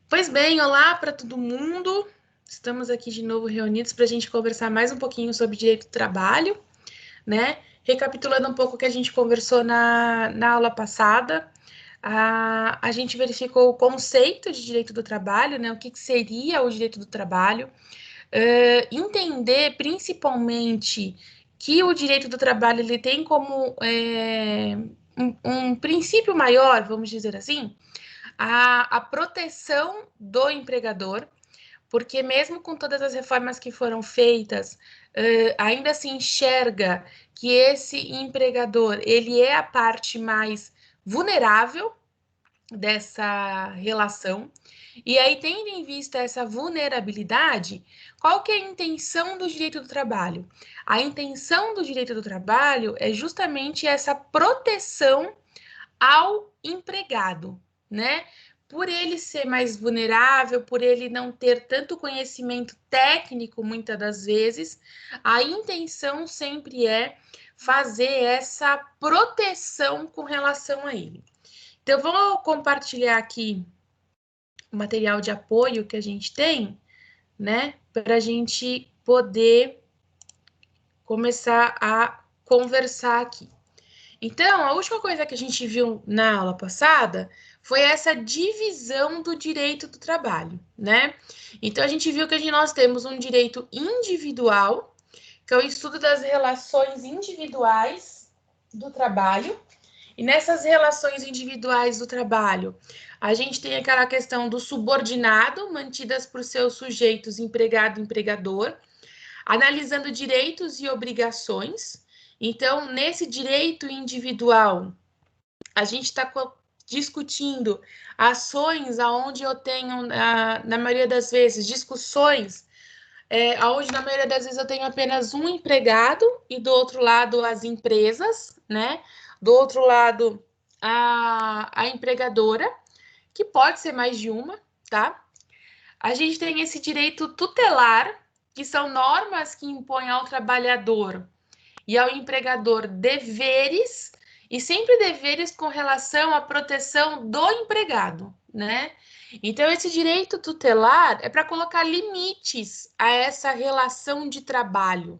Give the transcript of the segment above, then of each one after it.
Pois bem, olá para todo mundo. Estamos aqui de novo reunidos para a gente conversar mais um pouquinho sobre direito do trabalho, né? Recapitulando um pouco o que a gente conversou na aula passada, a gente verificou o conceito de direito do trabalho, né? O que seria o direito do trabalho, entender principalmente que o direito do trabalho ele tem como um princípio maior, vamos dizer assim, a proteção do empregador, porque mesmo com todas as reformas que foram feitas, ainda se enxerga que esse empregador ele é a parte mais vulnerável dessa relação. E aí, tendo em vista essa vulnerabilidade, qual que é a intenção do direito do trabalho? A intenção do direito do trabalho é justamente essa proteção ao empregado, né? Por ele ser mais vulnerável, por ele não ter tanto conhecimento técnico, muitas das vezes, a intenção sempre é fazer essa proteção com relação a ele. Então, eu vou compartilhar aqui o material de apoio que a gente tem, né, para a gente poder começar a conversar aqui. Então, a última coisa que a gente viu na aula passada foi essa divisão do direito do trabalho, né? Então, a gente viu que nós temos um direito individual, que é o estudo das relações individuais do trabalho. E nessas relações individuais do trabalho, a gente tem aquela questão do subordinado, mantidas por seus sujeitos empregado e empregador, analisando direitos e obrigações. Então, nesse direito individual, a gente está discutindo ações aonde eu tenho, na maioria das vezes, discussões, onde na maioria das vezes eu tenho apenas um empregado e do outro lado as empresas, né? Do outro lado a empregadora, que pode ser mais de uma, tá? A gente tem esse direito tutelar, que são normas que impõem ao trabalhador e ao empregador deveres, e sempre deveres com relação à proteção do empregado, né? Então, esse direito tutelar é para colocar limites a essa relação de trabalho.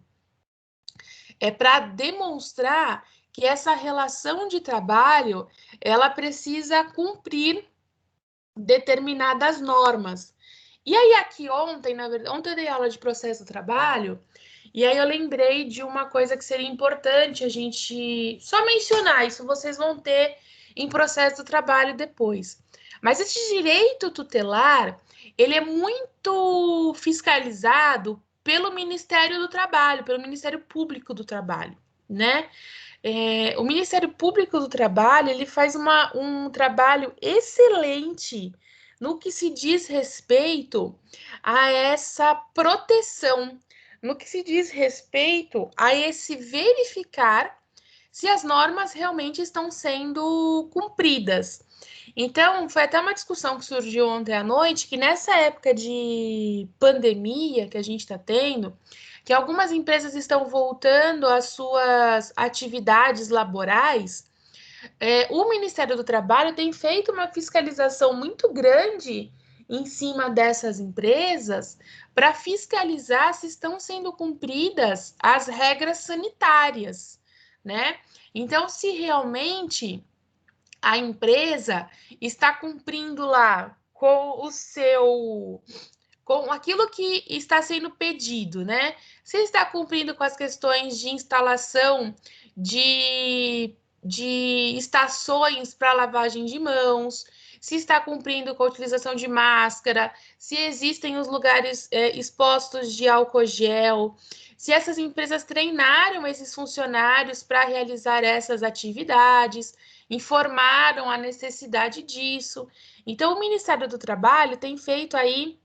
É para demonstrar que essa relação de trabalho, ela precisa cumprir determinadas normas. E aí, aqui ontem, na verdade, ontem eu dei aula de processo do trabalho, e aí eu lembrei de uma coisa que seria importante a gente só mencionar, isso vocês vão ter em processo do trabalho depois. Mas esse direito tutelar, ele é muito fiscalizado pelo Ministério do Trabalho, pelo Ministério Público do Trabalho, né? O Ministério Público do Trabalho, ele faz um trabalho excelente no que se diz respeito a essa proteção, no que se diz respeito a esse verificar se as normas realmente estão sendo cumpridas. Então, foi até uma discussão que surgiu ontem à noite, que nessa época de pandemia que a gente está tendo, que algumas empresas estão voltando às suas atividades laborais, o Ministério do Trabalho tem feito uma fiscalização muito grande em cima dessas empresas para fiscalizar se estão sendo cumpridas as regras sanitárias, né? Então, se realmente a empresa está cumprindo lá com aquilo que está sendo pedido, né? Se está cumprindo com as questões de instalação de estações para lavagem de mãos, se está cumprindo com a utilização de máscara, se existem os lugares expostos de álcool gel, se essas empresas treinaram esses funcionários para realizar essas atividades, informaram a necessidade disso. Então, o Ministério do Trabalho tem feito aí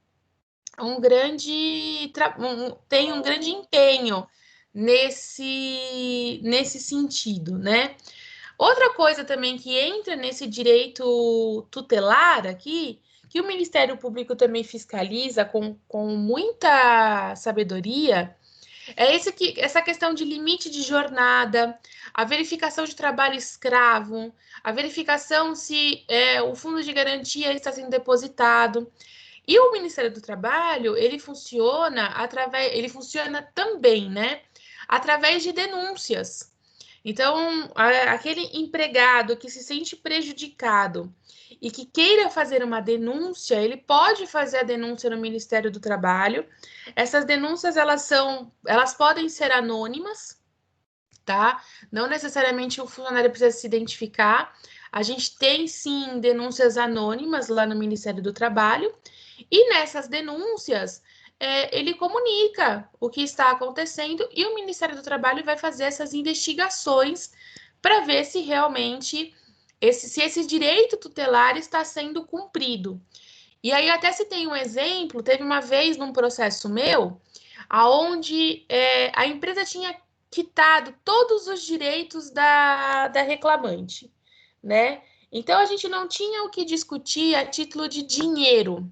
tem um grande empenho nesse sentido, né? Outra coisa também que entra nesse direito tutelar aqui, que o Ministério Público também fiscaliza com muita sabedoria, Essa questão de limite de jornada, a verificação de trabalho escravo, a verificação se o fundo de garantia está sendo depositado. E o Ministério do Trabalho, ele funciona também, né? Através de denúncias. Então, aquele empregado que se sente prejudicado e que queira fazer uma denúncia, ele pode fazer a denúncia no Ministério do Trabalho. Essas denúncias, elas podem ser anônimas, tá? Não necessariamente o funcionário precisa se identificar. A gente tem, sim, denúncias anônimas lá no Ministério do Trabalho. E nessas denúncias, ele comunica o que está acontecendo e o Ministério do Trabalho vai fazer essas investigações para ver se realmente se esse direito tutelar está sendo cumprido. E aí até se tem um exemplo, teve uma vez num processo meu, aonde a empresa tinha quitado todos os direitos da reclamante, né? Então a gente não tinha o que discutir a título de dinheiro.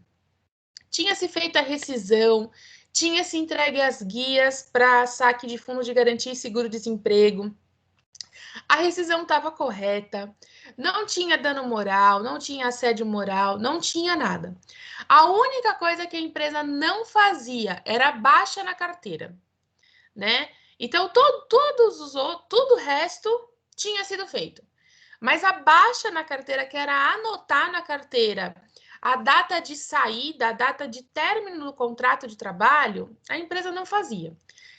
Tinha se feito a rescisão, tinha se entregue as guias para saque de fundo de garantia e seguro-desemprego. A rescisão estava correta, não tinha dano moral, não tinha assédio moral, não tinha nada. A única coisa que a empresa não fazia era baixa na carteira, né? Então, tudo o resto tinha sido feito. Mas a baixa na carteira, que era anotar na carteira a data de saída, a data de término do contrato de trabalho, a empresa não fazia.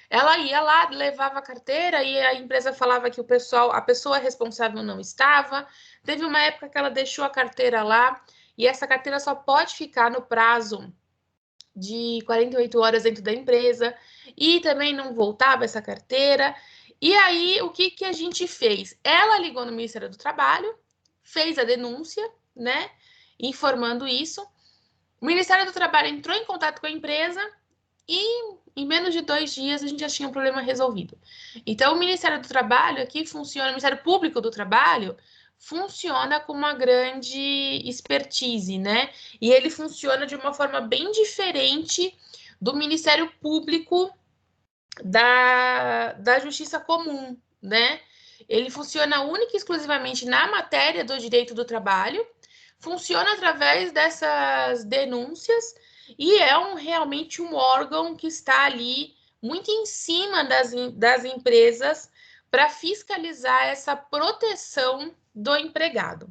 Ela ia lá, levava a carteira e a empresa falava que a pessoa responsável não estava. Teve uma época que ela deixou a carteira lá e essa carteira só pode ficar no prazo de 48 horas dentro da empresa e também não voltava essa carteira. E aí, o que a gente fez? Ela ligou no Ministério do Trabalho, fez a denúncia, né, informando isso. O Ministério do Trabalho entrou em contato com a empresa e em menos de 2 dias a gente já tinha um problema resolvido. Então, o Ministério do Trabalho aqui funciona, o Ministério Público do Trabalho funciona com uma grande expertise, né? E ele funciona de uma forma bem diferente do Ministério Público da Justiça Comum, né? Ele funciona única e exclusivamente na matéria do direito do trabalho, funciona através dessas denúncias e realmente um órgão que está ali muito em cima das empresas para fiscalizar essa proteção do empregado.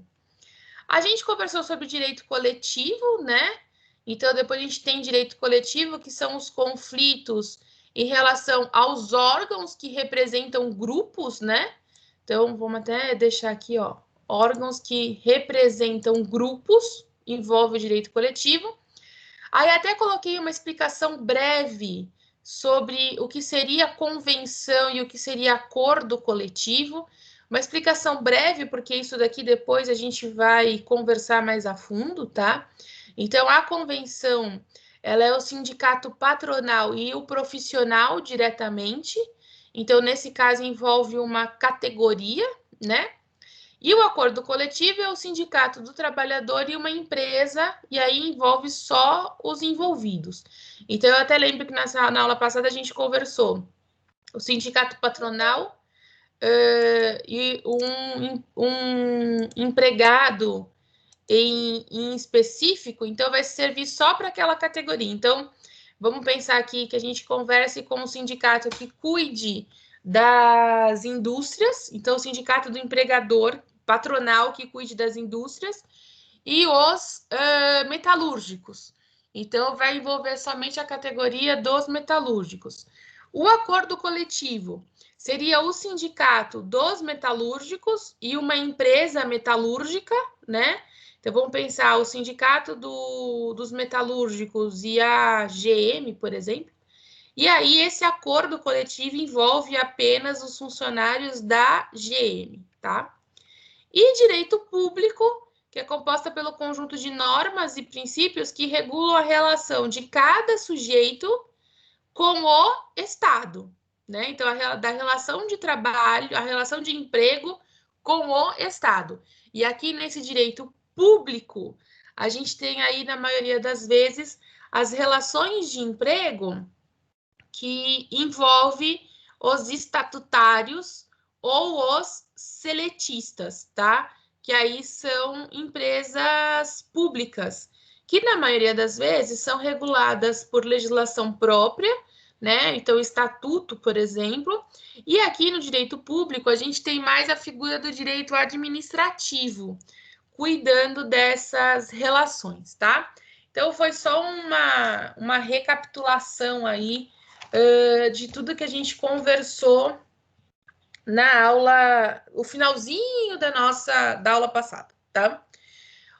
A gente conversou sobre direito coletivo, né? Então, depois a gente tem direito coletivo, que são os conflitos em relação aos órgãos que representam grupos, né? Então, vamos até deixar aqui, ó, órgãos que representam grupos, envolve o direito coletivo. Aí até coloquei uma explicação breve sobre o que seria convenção e o que seria acordo coletivo. Uma explicação breve, porque isso daqui depois a gente vai conversar mais a fundo, tá? Então, a convenção, ela é o sindicato patronal e o profissional diretamente. Então, nesse caso, envolve uma categoria, né? E o acordo coletivo é o sindicato do trabalhador e uma empresa, e aí envolve só os envolvidos. Então, eu até lembro que na aula passada a gente conversou o sindicato patronal e um empregado em específico, então vai servir só para aquela categoria. Então, vamos pensar aqui que a gente converse com o sindicato que cuide das indústrias, então o sindicato do empregador patronal que cuide das indústrias e os metalúrgicos. Então, vai envolver somente a categoria dos metalúrgicos. O acordo coletivo seria o sindicato dos metalúrgicos e uma empresa metalúrgica, né? Então, vamos pensar o sindicato dos metalúrgicos e a GM, por exemplo. E aí, esse acordo coletivo envolve apenas os funcionários da GM, tá? E direito público, que é composta pelo conjunto de normas e princípios que regulam a relação de cada sujeito com o Estado, né? Então, da relação de trabalho, a relação de emprego com o Estado. E aqui nesse direito público, a gente tem aí, na maioria das vezes, as relações de emprego que envolve os estatutários ou os seletistas, tá? Que aí são empresas públicas, que na maioria das vezes são reguladas por legislação própria, né? Então, estatuto, por exemplo, e aqui no direito público a gente tem mais a figura do direito administrativo, cuidando dessas relações, tá? Então, foi só uma recapitulação aí de tudo que a gente conversou na aula, o finalzinho da aula passada, tá?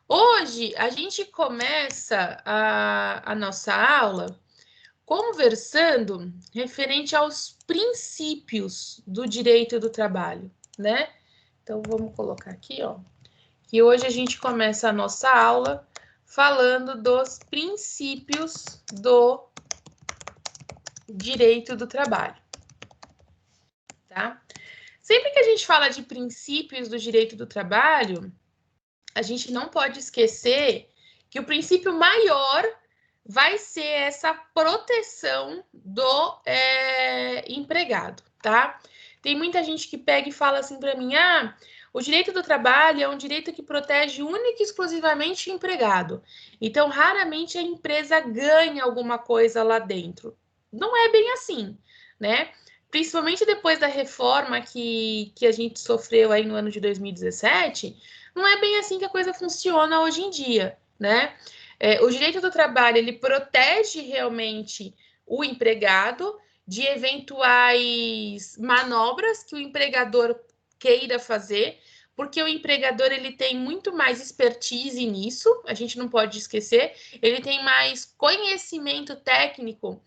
Hoje, a gente começa a nossa aula conversando referente aos princípios do direito do trabalho, né? Então, vamos colocar aqui, ó, que hoje a gente começa a nossa aula falando dos princípios do direito do trabalho, tá? Sempre que a gente fala de princípios do direito do trabalho, a gente não pode esquecer que o princípio maior vai ser essa proteção do empregado, tá? Tem muita gente que pega e fala assim para mim, o direito do trabalho é um direito que protege única e exclusivamente o empregado. Então, raramente a empresa ganha alguma coisa lá dentro. Não é bem assim, né? Principalmente depois da reforma que a gente sofreu aí no ano de 2017, não é bem assim que a coisa funciona hoje em dia, né? O direito do trabalho, ele protege realmente o empregado de eventuais manobras que o empregador queira fazer, porque o empregador ele tem muito mais expertise nisso, a gente não pode esquecer, ele tem mais conhecimento técnico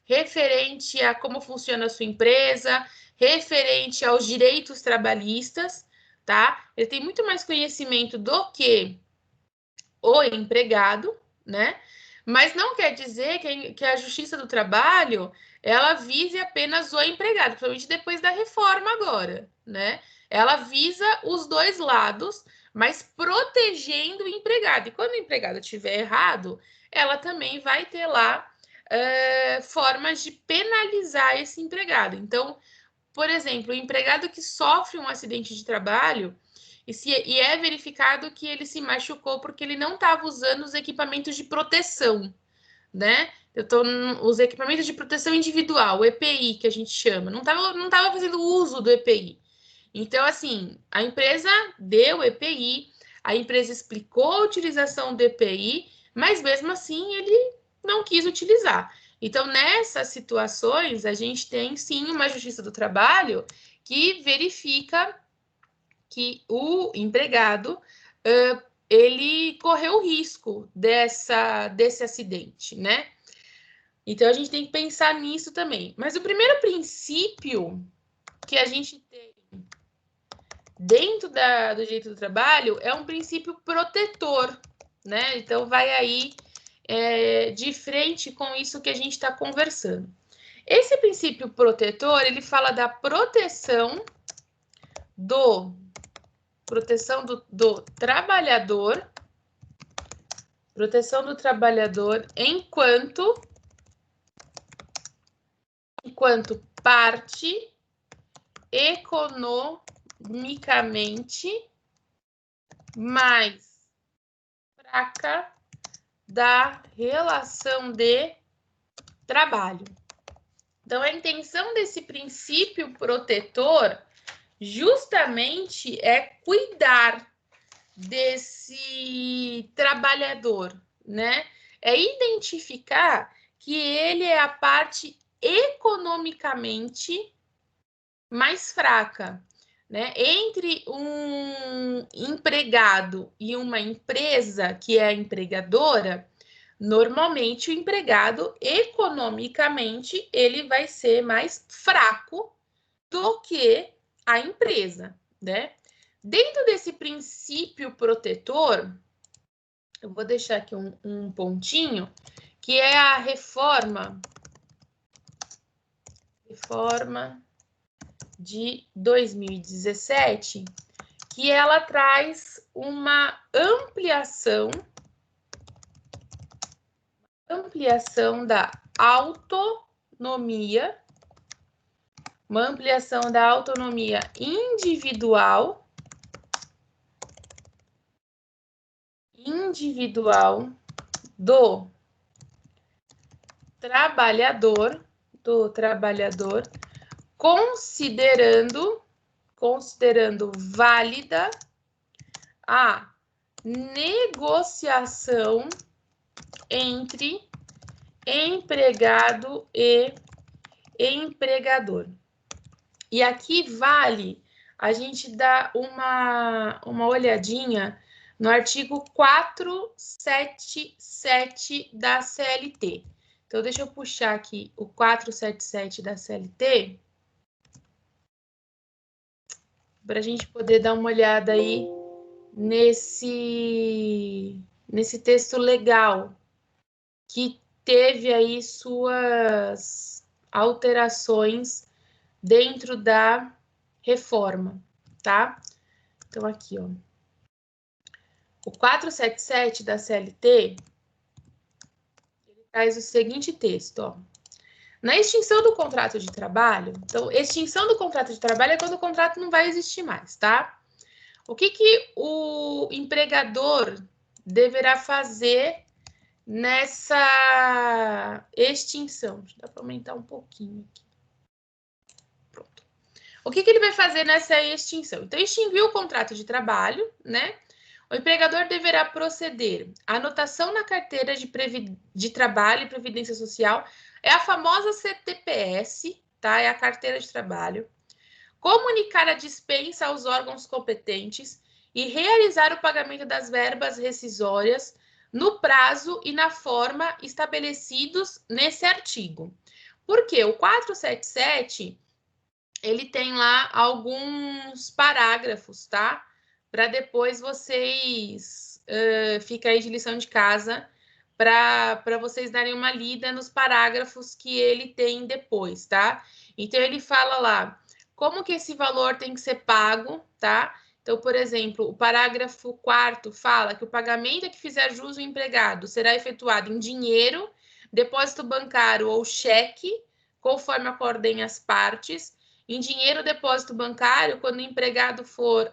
referente a como funciona a sua empresa, referente aos direitos trabalhistas, tá? Ele tem muito mais conhecimento do que o empregado, né? Mas não quer dizer que a Justiça do Trabalho ela vise apenas o empregado, principalmente depois da reforma agora, né? Ela visa os dois lados, mas protegendo o empregado. E quando o empregado estiver errado, ela também vai ter lá formas de penalizar esse empregado. Então, por exemplo, o empregado que sofre um acidente de trabalho e é verificado que ele se machucou porque ele não estava usando os equipamentos de proteção, né? Os equipamentos de proteção individual, o EPI, que a gente chama, não tava fazendo uso do EPI. Então, assim, a empresa deu o EPI, a empresa explicou a utilização do EPI, mas mesmo assim ele não quis utilizar. Então, nessas situações, a gente tem sim uma justiça do trabalho que verifica que o empregado ele correu o risco desse acidente, né? Então a gente tem que pensar nisso também. Mas o primeiro princípio que a gente tem dentro do direito do trabalho é um princípio protetor, né? Então vai aí de frente com isso que a gente está conversando. Esse princípio protetor ele fala da proteção do trabalhador, proteção do trabalhador enquanto parte economicamente mais fraca da relação de trabalho. Então, a intenção desse princípio protetor justamente é cuidar desse trabalhador, né? É identificar que ele é a parte economicamente mais fraca, né? Entre um empregado e uma empresa que é a empregadora, normalmente o empregado economicamente ele vai ser mais fraco do que a empresa, né? Dentro desse princípio protetor, eu vou deixar aqui um pontinho, que é a reforma de 2017, que ela traz uma ampliação da autonomia, uma ampliação da autonomia individual do trabalhador, considerando válida a negociação entre empregado e empregador. E aqui vale a gente dar uma olhadinha no artigo 477 da CLT. Então, deixa eu puxar aqui o 477 da CLT para a gente poder dar uma olhada aí nesse texto legal que teve aí suas alterações dentro da reforma, tá? Então, aqui, ó. O 477 da CLT, ele traz o seguinte texto, ó. Na extinção do contrato de trabalho, então, extinção do contrato de trabalho é quando o contrato não vai existir mais, tá? O que o empregador deverá fazer nessa extinção? Deixa eu dar para aumentar um pouquinho aqui. Pronto. O que ele vai fazer nessa extinção? Então, extinguiu o contrato de trabalho, né? O empregador deverá proceder à anotação na carteira de trabalho e previdência social, é a famosa CTPS, tá? É a carteira de trabalho. Comunicar a dispensa aos órgãos competentes e realizar o pagamento das verbas rescisórias no prazo e na forma estabelecidos nesse artigo. Por quê? O 477, ele tem lá alguns parágrafos, tá? Para depois vocês fica aí de lição de casa para vocês darem uma lida nos parágrafos que ele tem depois, tá? Então, ele fala lá como que esse valor tem que ser pago, tá? Então, por exemplo, o parágrafo 4º fala que o pagamento a que fizer jus o empregado será efetuado em dinheiro, depósito bancário ou cheque, conforme acordem as partes, em dinheiro, depósito bancário, quando o empregado for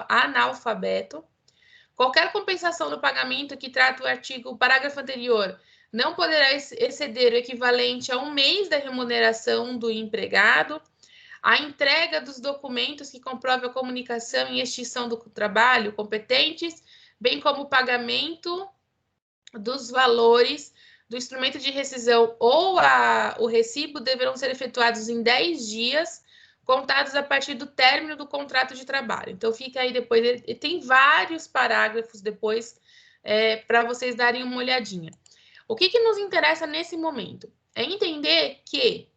analfabeto. Qualquer compensação no pagamento que trata o parágrafo anterior não poderá exceder o equivalente a 1 mês da remuneração do empregado. A entrega dos documentos que comprovem a comunicação e extinção do trabalho competentes, bem como o pagamento dos valores do instrumento de rescisão ou o recibo deverão ser efetuados em 10 dias, contados a partir do término do contrato de trabalho. Então, fica aí depois, ele tem vários parágrafos depois para vocês darem uma olhadinha. O que nos interessa nesse momento? É entender que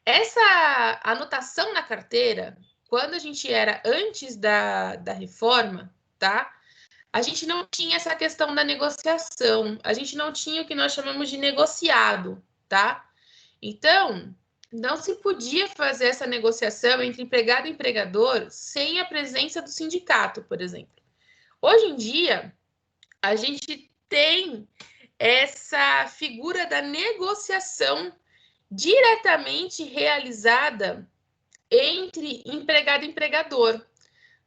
essa anotação na carteira, quando a gente era antes da reforma, tá? A gente não tinha essa questão da negociação, a gente não tinha o que nós chamamos de negociado, tá? Então, não se podia fazer essa negociação entre empregado e empregador sem a presença do sindicato, por exemplo. Hoje em dia, a gente tem essa figura da negociação diretamente realizada entre empregado e empregador,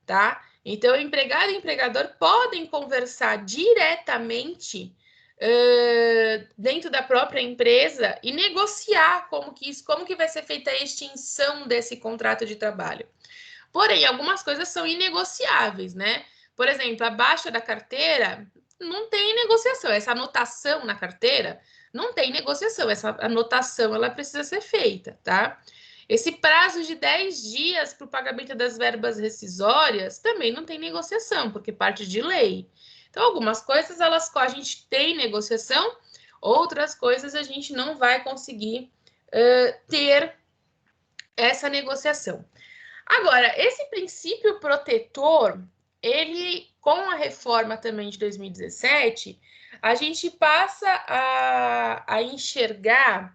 tá? Então, empregado e empregador podem conversar diretamente dentro da própria empresa e negociar como que vai ser feita a extinção desse contrato de trabalho. Porém, algumas coisas são inegociáveis, né? Por exemplo, a baixa da carteira não tem negociação. Essa anotação na carteira não tem negociação. Essa anotação ela precisa ser feita, tá? Esse prazo de 10 dias para o pagamento das verbas rescisórias também não tem negociação, porque parte de lei. Então, algumas coisas a gente tem negociação, outras coisas a gente não vai conseguir ter essa negociação. Agora, esse princípio protetor, ele, com a reforma também de 2017, a gente passa a enxergar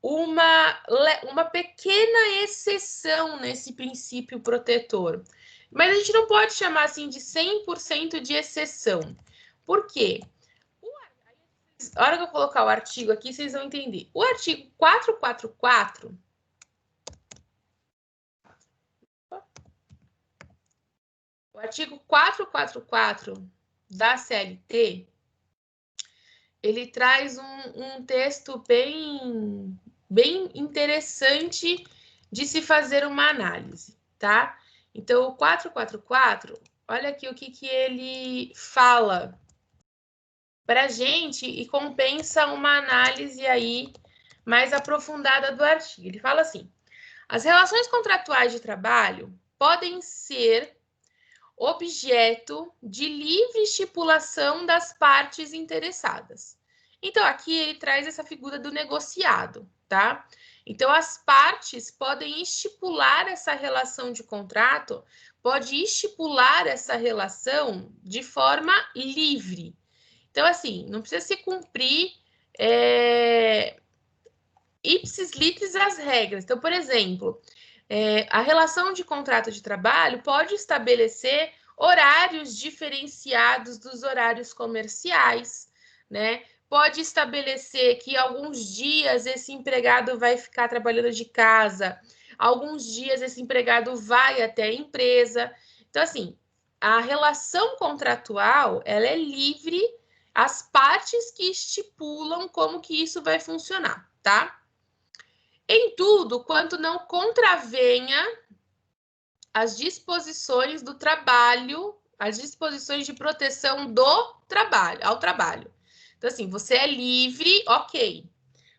uma pequena exceção nesse princípio protetor. Mas a gente não pode chamar assim de 100% de exceção. Por quê? A hora que eu colocar o artigo aqui, vocês vão entender. O artigo 444... O artigo 444 da CLT, ele traz um texto bem interessante de se fazer uma análise, tá? Então, o 444, olha aqui o que ele fala para a gente e compensa uma análise aí mais aprofundada do artigo. Ele fala assim: as relações contratuais de trabalho podem ser objeto de livre estipulação das partes interessadas. Então, aqui ele traz essa figura do negociado, tá? Então, as partes podem estipular essa relação de contrato, pode estipular essa relação de forma livre. Então, assim, não precisa se cumprir ipsis litteris as regras. Então, por exemplo, a relação de contrato de trabalho pode estabelecer horários diferenciados dos horários comerciais, né? Pode estabelecer que alguns dias esse empregado vai ficar trabalhando de casa, alguns dias esse empregado vai até a empresa. Então, assim, a relação contratual, ela é livre, as partes que estipulam como que isso vai funcionar, tá? Em tudo quanto não contravenha as disposições do trabalho, as disposições de proteção do trabalho, ao trabalho. Então, assim, você é livre, ok.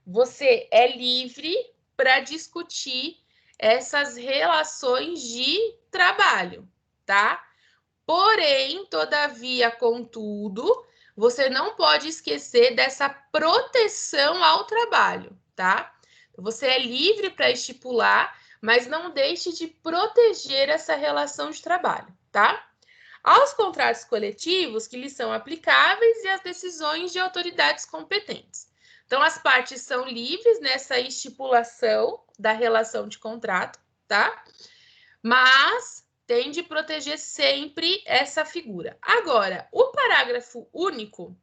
Você é livre para discutir essas relações de trabalho, tá? Porém, todavia, contudo, você não pode esquecer dessa proteção ao trabalho, tá? Você é livre para estipular, mas não deixe de proteger essa relação de trabalho, tá? Aos contratos coletivos que lhes são aplicáveis e às decisões de autoridades competentes. Então, as partes são livres nessa estipulação da relação de contrato, tá? Mas tem de proteger sempre essa figura. Agora, o parágrafo único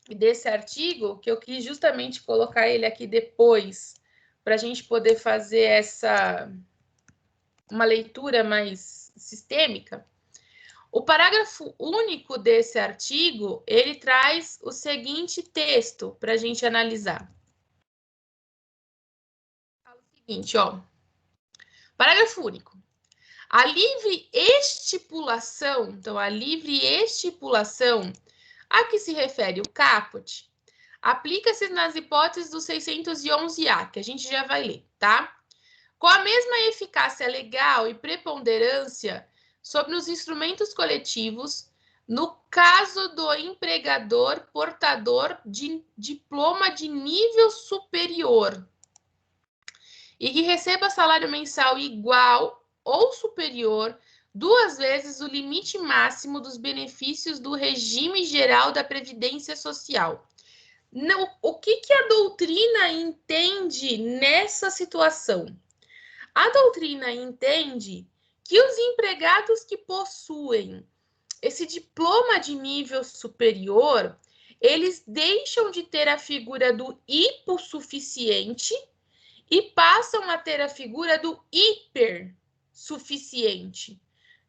desse artigo, que eu quis justamente colocar ele aqui depois, para a gente poder fazer uma leitura mais sistêmica. O parágrafo único desse artigo, ele traz o seguinte texto para a gente analisar. Fala o seguinte, ó. Parágrafo único. A livre estipulação, então a livre estipulação a que se refere o caput, aplica-se nas hipóteses do 611-A, que a gente já vai ler, tá? Com a mesma eficácia legal e preponderância sobre os instrumentos coletivos, no caso do empregador portador de diploma de nível superior e que receba salário mensal igual ou superior 2 vezes o limite máximo dos benefícios do regime geral da Previdência Social. Não, o que a doutrina entende nessa situação? A doutrina entende que os empregados que possuem esse diploma de nível superior, eles deixam de ter a figura do hipossuficiente e passam a ter a figura do hipersuficiente,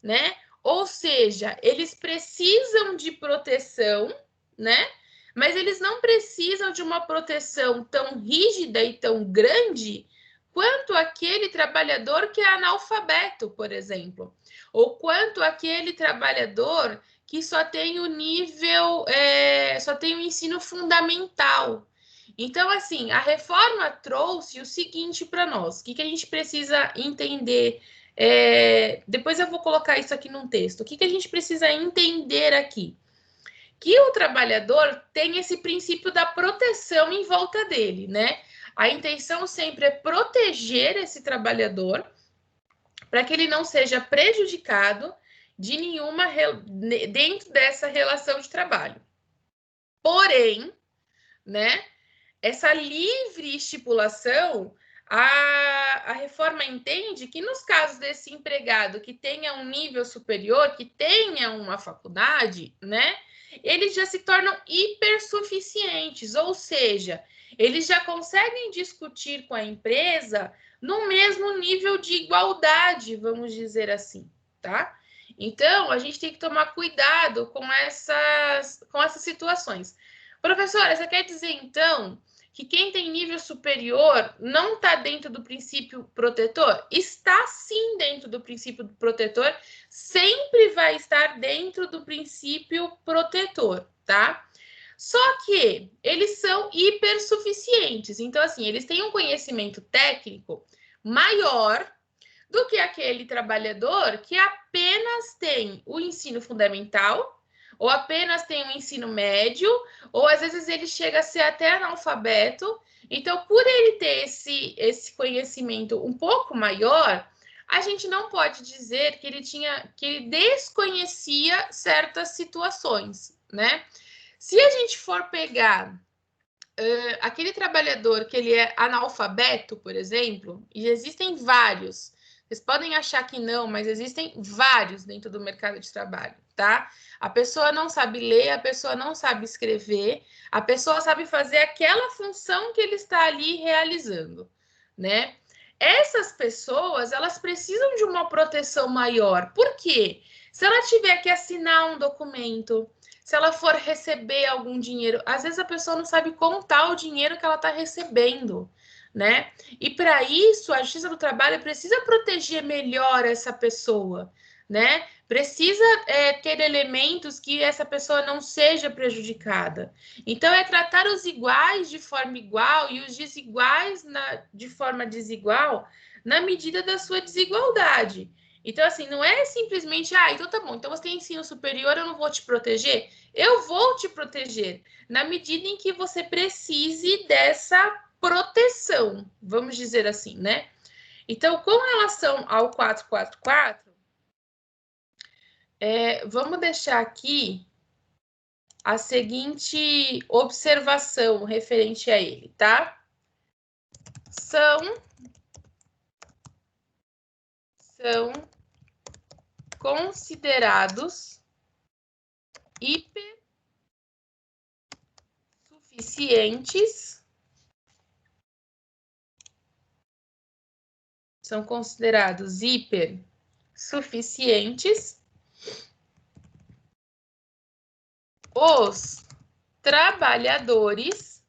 né? Ou seja, eles precisam de proteção, né? Mas eles não precisam de uma proteção tão rígida e tão grande quanto aquele trabalhador que é analfabeto, por exemplo, ou quanto aquele trabalhador que só tem o nível, só tem o ensino fundamental. Então, assim, a reforma trouxe o seguinte para nós: o que a gente precisa entender? Depois eu vou colocar isso aqui num texto. O que a gente precisa entender aqui? Que o trabalhador tem esse princípio da proteção em volta dele, né? A intenção sempre é proteger esse trabalhador para que ele não seja prejudicado de nenhuma dentro dessa relação de trabalho. Porém, né, essa livre estipulação, A reforma entende que nos casos desse empregado que tenha um nível superior, que tenha uma faculdade, né, eles já se tornam hipersuficientes, ou seja, eles já conseguem discutir com a empresa no mesmo nível de igualdade, vamos dizer assim, tá? Então, a gente tem que tomar cuidado com essas situações. Professora, você quer dizer, então, que quem tem nível superior não está dentro do princípio protetor? Está sim dentro do princípio protetor, sempre vai estar dentro do princípio protetor, tá? Só que eles são hipersuficientes, então assim, eles têm um conhecimento técnico maior do que aquele trabalhador que apenas tem o ensino fundamental, ou apenas tem o ensino médio, ou às vezes ele chega a ser até analfabeto. Então, por ele ter esse conhecimento um pouco maior, a gente não pode dizer que ele desconhecia certas situações, né? Se a gente for pegar aquele trabalhador que ele é analfabeto, por exemplo, e existem vários, vocês podem achar que não, mas existem vários dentro do mercado de trabalho, tá? A pessoa não sabe ler, a pessoa não sabe escrever, a pessoa sabe fazer aquela função que ele está ali realizando, né? Essas pessoas, elas precisam de uma proteção maior. Por quê? Se ela tiver que assinar um documento, se ela for receber algum dinheiro, às vezes a pessoa não sabe contar o dinheiro que ela está recebendo, né? E para isso, a Justiça do Trabalho precisa proteger melhor essa pessoa, né? Precisa ter elementos que essa pessoa não seja prejudicada. Então, é tratar os iguais de forma igual e os desiguais de forma desigual na medida da sua desigualdade. Então, assim, não é simplesmente, então tá bom, então você tem ensino superior, eu não vou te proteger. Eu vou te proteger na medida em que você precise dessa proteção, vamos dizer assim, né? Então, com relação ao 444, vamos deixar aqui a seguinte observação referente a ele, tá? São considerados hipersuficientes. São considerados hipersuficientes os trabalhadores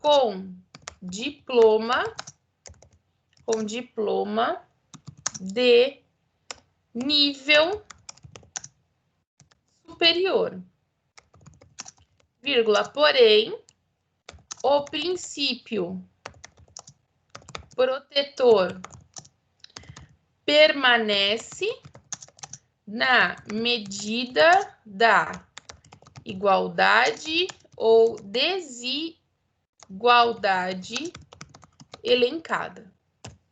com diploma de nível superior, vírgula, porém, o princípio protetor permanece na medida da igualdade ou desigualdade elencada,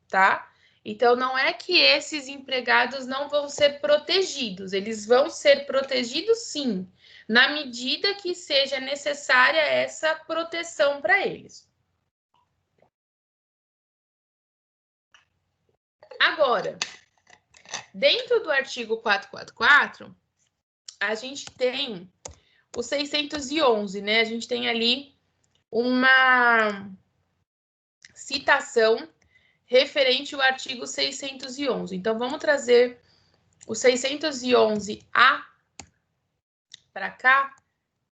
tá? Então, não é que esses empregados não vão ser protegidos, eles vão ser protegidos sim, na medida que seja necessária essa proteção para eles. Agora, dentro do artigo 444, a gente tem o 611, né? A gente tem ali uma citação referente ao artigo 611. Então, vamos trazer o 611A para cá,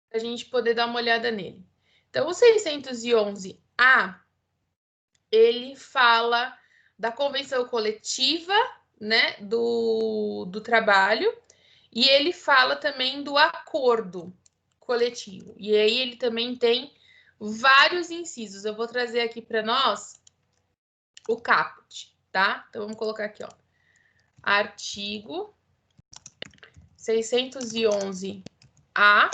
para a gente poder dar uma olhada nele. Então, o 611A, ele fala da convenção coletiva, né, do trabalho, e ele fala também do acordo coletivo. E aí ele também tem vários incisos. Eu vou trazer aqui para nós o caput, tá? Então, vamos colocar aqui, ó. Artigo 611-A,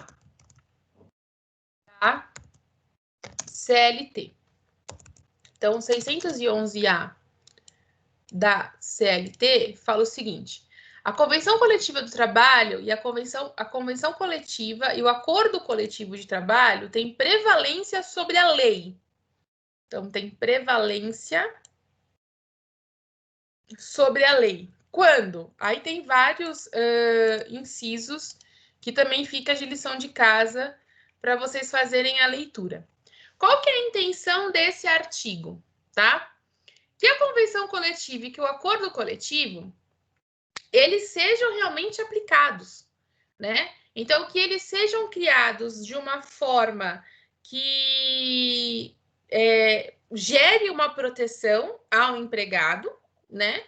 tá? CLT. Então, 611-A da CLT fala o seguinte: a Convenção Coletiva do Trabalho e a convenção coletiva e o acordo coletivo de trabalho têm prevalência sobre a lei. Então, tem prevalência sobre a lei. Quando? Aí tem vários incisos que também fica de lição de casa para vocês fazerem a leitura. Qual que é a intenção desse artigo, tá? Que a convenção coletiva e que o acordo coletivo, eles sejam realmente aplicados, né? Então, que eles sejam criados de uma forma que gere uma proteção ao empregado, né?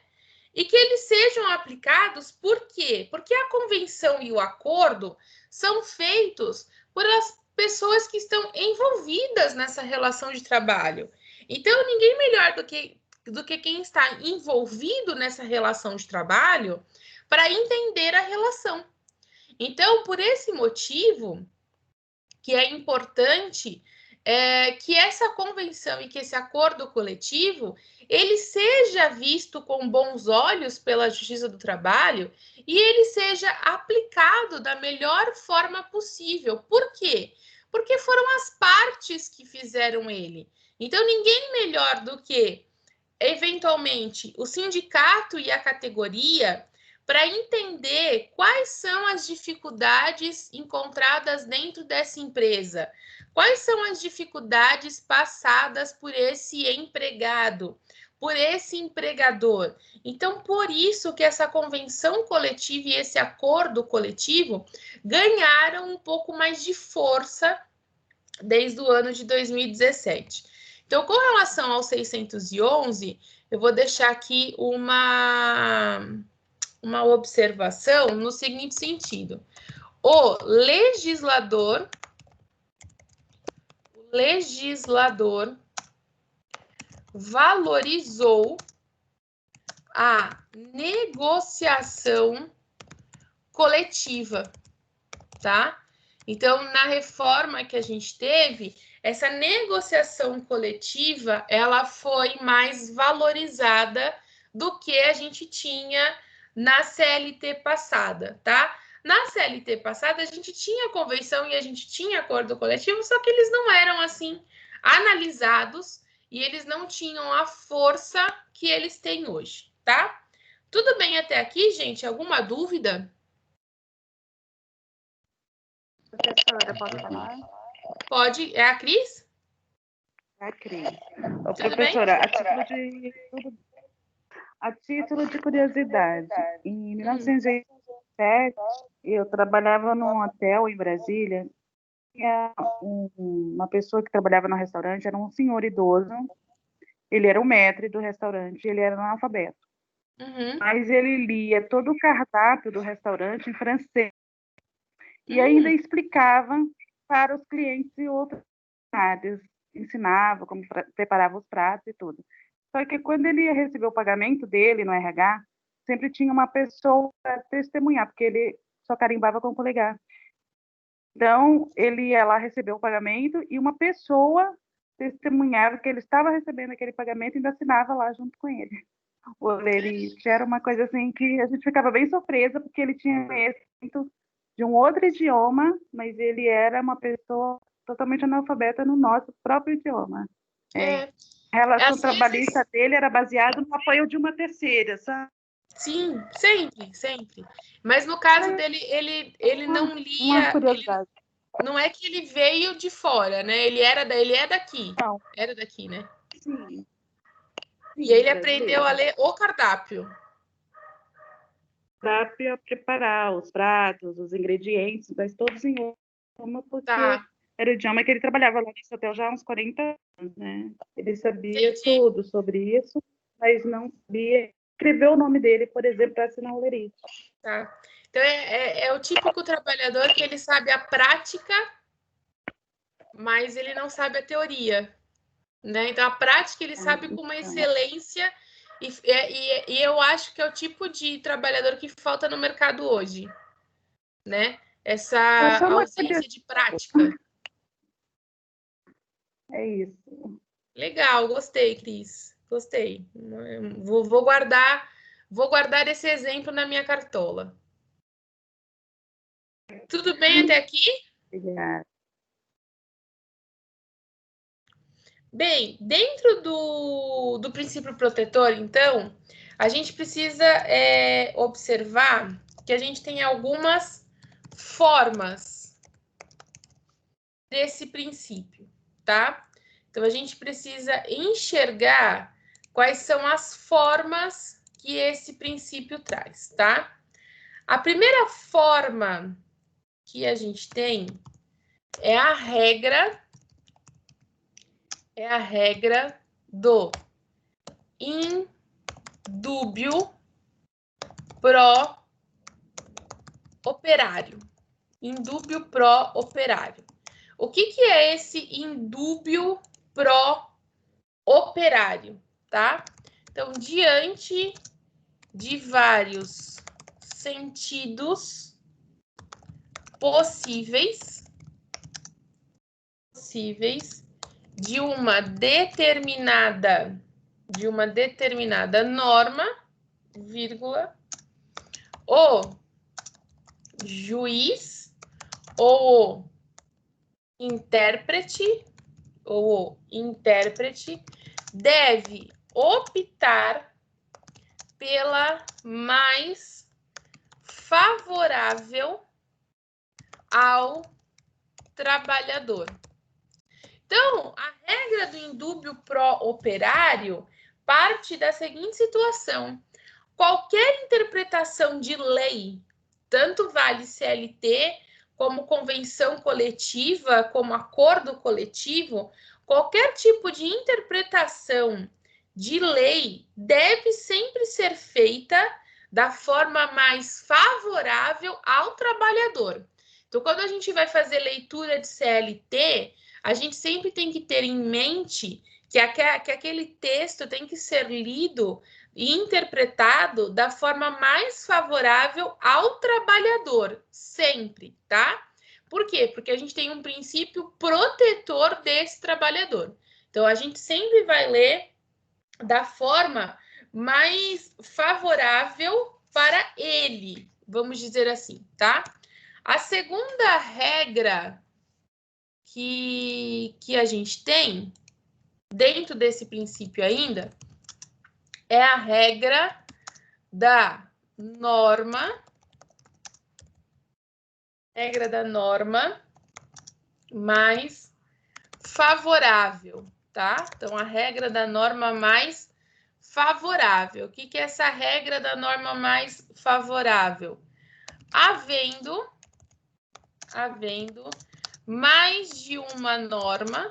E que eles sejam aplicados, por quê? Porque a convenção e o acordo são feitos por as pessoas que estão envolvidas nessa relação de trabalho. Então, ninguém melhor do que quem está envolvido nessa relação de trabalho para entender a relação. Então, por esse motivo, que é importante que essa convenção e que esse acordo coletivo ele seja visto com bons olhos pela Justiça do Trabalho e ele seja aplicado da melhor forma possível. Por quê? Porque foram as partes que fizeram ele. Então, ninguém melhor do que, eventualmente, o sindicato e a categoria para entender quais são as dificuldades encontradas dentro dessa empresa, quais são as dificuldades passadas por esse empregado, por esse empregador. Então, por isso que essa convenção coletiva e esse acordo coletivo ganharam um pouco mais de força desde o ano de 2017. Então, com relação ao 611, eu vou deixar aqui uma observação no seguinte sentido. O legislador valorizou a negociação coletiva, tá? Então, na reforma que a gente teve, essa negociação coletiva, ela foi mais valorizada do que a gente tinha na CLT passada, tá? Na CLT passada, a gente tinha convenção e a gente tinha acordo coletivo, só que eles não eram, assim, analisados e eles não tinham a força que eles têm hoje, tá? Tudo bem até aqui, gente? Alguma dúvida? Professora, posso falar? Pode. É a Cris? A Cris. Ô, Tudo professora, bem? a título de curiosidade, em 1987, eu trabalhava num hotel em Brasília. Tinha uma pessoa que trabalhava no restaurante, era um senhor idoso. Ele era o maître do restaurante, ele era analfabeto. Mas ele lia todo o cardápio do restaurante em francês. E ainda explicava para os clientes e outras áreas, ensinava como preparava os pratos e tudo. Só que quando ele ia receber o pagamento dele no RH, sempre tinha uma pessoa para testemunhar, porque ele só carimbava com o polegar. Então, ele ia lá receber o pagamento e uma pessoa testemunhava que ele estava recebendo aquele pagamento e ainda assinava lá junto com ele. O lerite era uma coisa assim que a gente ficava bem surpresa, porque ele tinha conhecimento de um outro idioma, mas ele era uma pessoa totalmente analfabeta no nosso próprio idioma. A relação trabalhista dele era baseada no apoio de uma terceira, sabe? Sim, sempre, sempre. Mas no caso dele, ele não lia. Uma curiosidade. Não é que ele veio de fora, né? Ele é daqui. Não. Era daqui, né? Sim. E ele aprendeu a ler o cardápio. Para preparar os pratos, os ingredientes, mas todos em idioma, porque era o idioma que ele trabalhava lá nesse hotel já há uns 40 anos, né? Ele sabia tudo sobre isso, mas não sabia escrever o nome dele, por exemplo, para assinar o lerite. Tá. Então, é o típico trabalhador que ele sabe a prática, mas ele não sabe a teoria, né? Então, a prática ele sabe com uma excelência e eu acho que é o tipo de trabalhador que falta no mercado hoje, né? Essa ausência de prática. É isso. Legal, gostei, Cris. Gostei. Vou guardar esse exemplo na minha cartola. Tudo bem até aqui? Obrigada. Bem, dentro do princípio protetor, então, a gente precisa observar que a gente tem algumas formas desse princípio, tá? Então, a gente precisa enxergar quais são as formas que esse princípio traz, tá? A primeira forma que a gente tem é a regra do indúbio pro operário. Indúbio pro operário. O que é esse indúbio pro operário, tá? Então, diante de vários sentidos possíveis de uma determinada norma, vírgula, o juiz ou o intérprete deve optar pela mais favorável ao trabalhador. Então, a regra do indúbio pró-operário parte da seguinte situação: qualquer interpretação de lei, tanto vale CLT, como convenção coletiva, como acordo coletivo, qualquer tipo de interpretação de lei deve sempre ser feita da forma mais favorável ao trabalhador. Então, quando a gente vai fazer leitura de CLT, a gente sempre tem que ter em mente que aquele texto tem que ser lido e interpretado da forma mais favorável ao trabalhador, sempre, tá? Por quê? Porque a gente tem um princípio protetor desse trabalhador. Então, a gente sempre vai ler da forma mais favorável para ele, vamos dizer assim, tá? A segunda regra que a gente tem, dentro desse princípio ainda, é a regra da norma mais favorável, tá? Então, a regra da norma mais favorável. O que é essa regra da norma mais favorável? Havendo mais de uma norma,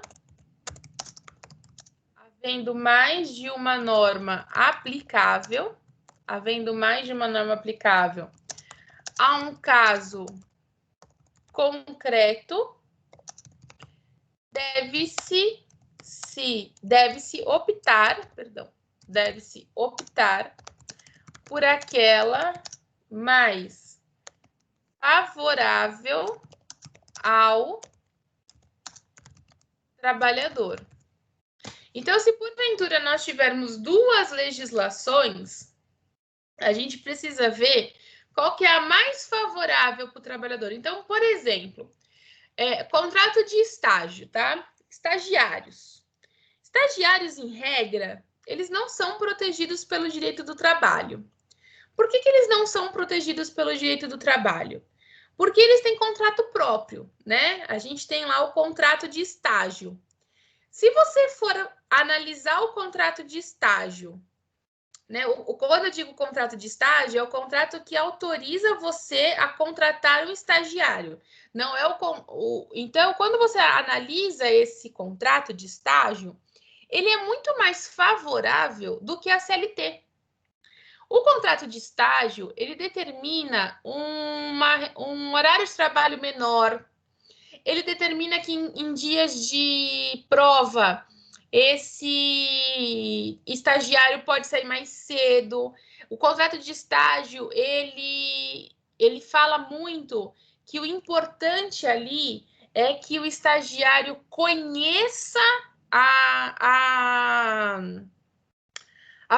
aplicável, a um caso concreto, deve-se optar por aquela mais favorável ao trabalhador. Então, se porventura nós tivermos duas legislações, a gente precisa ver qual que é a mais favorável para o trabalhador. Então, por exemplo, contrato de estágio, tá? Estagiários. Estagiários, em regra, eles não são protegidos pelo direito do trabalho. Por que eles não são protegidos pelo direito do trabalho? Porque eles têm contrato próprio, né? A gente tem lá o contrato de estágio. Se você for analisar o contrato de estágio, né? Quando eu digo contrato de estágio, é o contrato que autoriza você a contratar um estagiário. Não é Então, quando você analisa esse contrato de estágio, ele é muito mais favorável do que a CLT. O contrato de estágio, ele determina um horário de trabalho menor, ele determina que em dias de prova, esse estagiário pode sair mais cedo. O contrato de estágio, ele fala muito que o importante ali é que o estagiário conheça a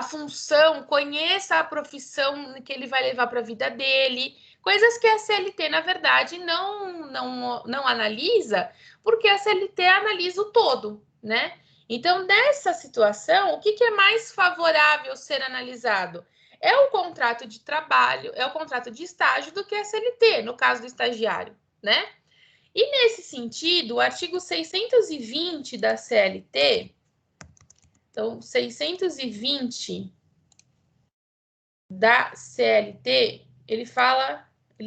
função, conheça a profissão que ele vai levar para a vida dele, coisas que a CLT, na verdade, não analisa, porque a CLT analisa o todo, né? Então, nessa situação, o que é mais favorável ser analisado? é o contrato de trabalho, é o contrato de estágio do que a CLT, no caso do estagiário, né? E nesse sentido, o artigo 620 da CLT, então, 620 da CLT, ele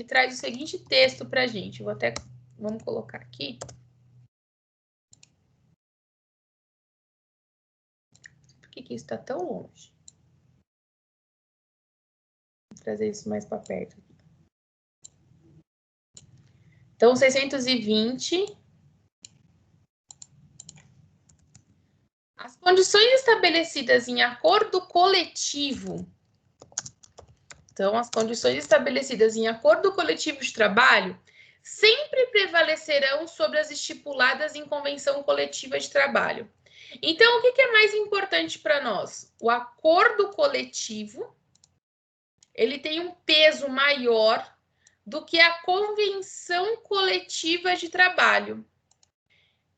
traz o seguinte texto para a gente. Vamos colocar aqui. Por que isso está tão longe? Vou trazer isso mais para perto. Então, 620. As condições estabelecidas em acordo coletivo. Então, as condições estabelecidas em acordo coletivo de trabalho sempre prevalecerão sobre as estipuladas em convenção coletiva de trabalho. Então, o que é mais importante para nós? O acordo coletivo, ele tem um peso maior do que a convenção coletiva de trabalho.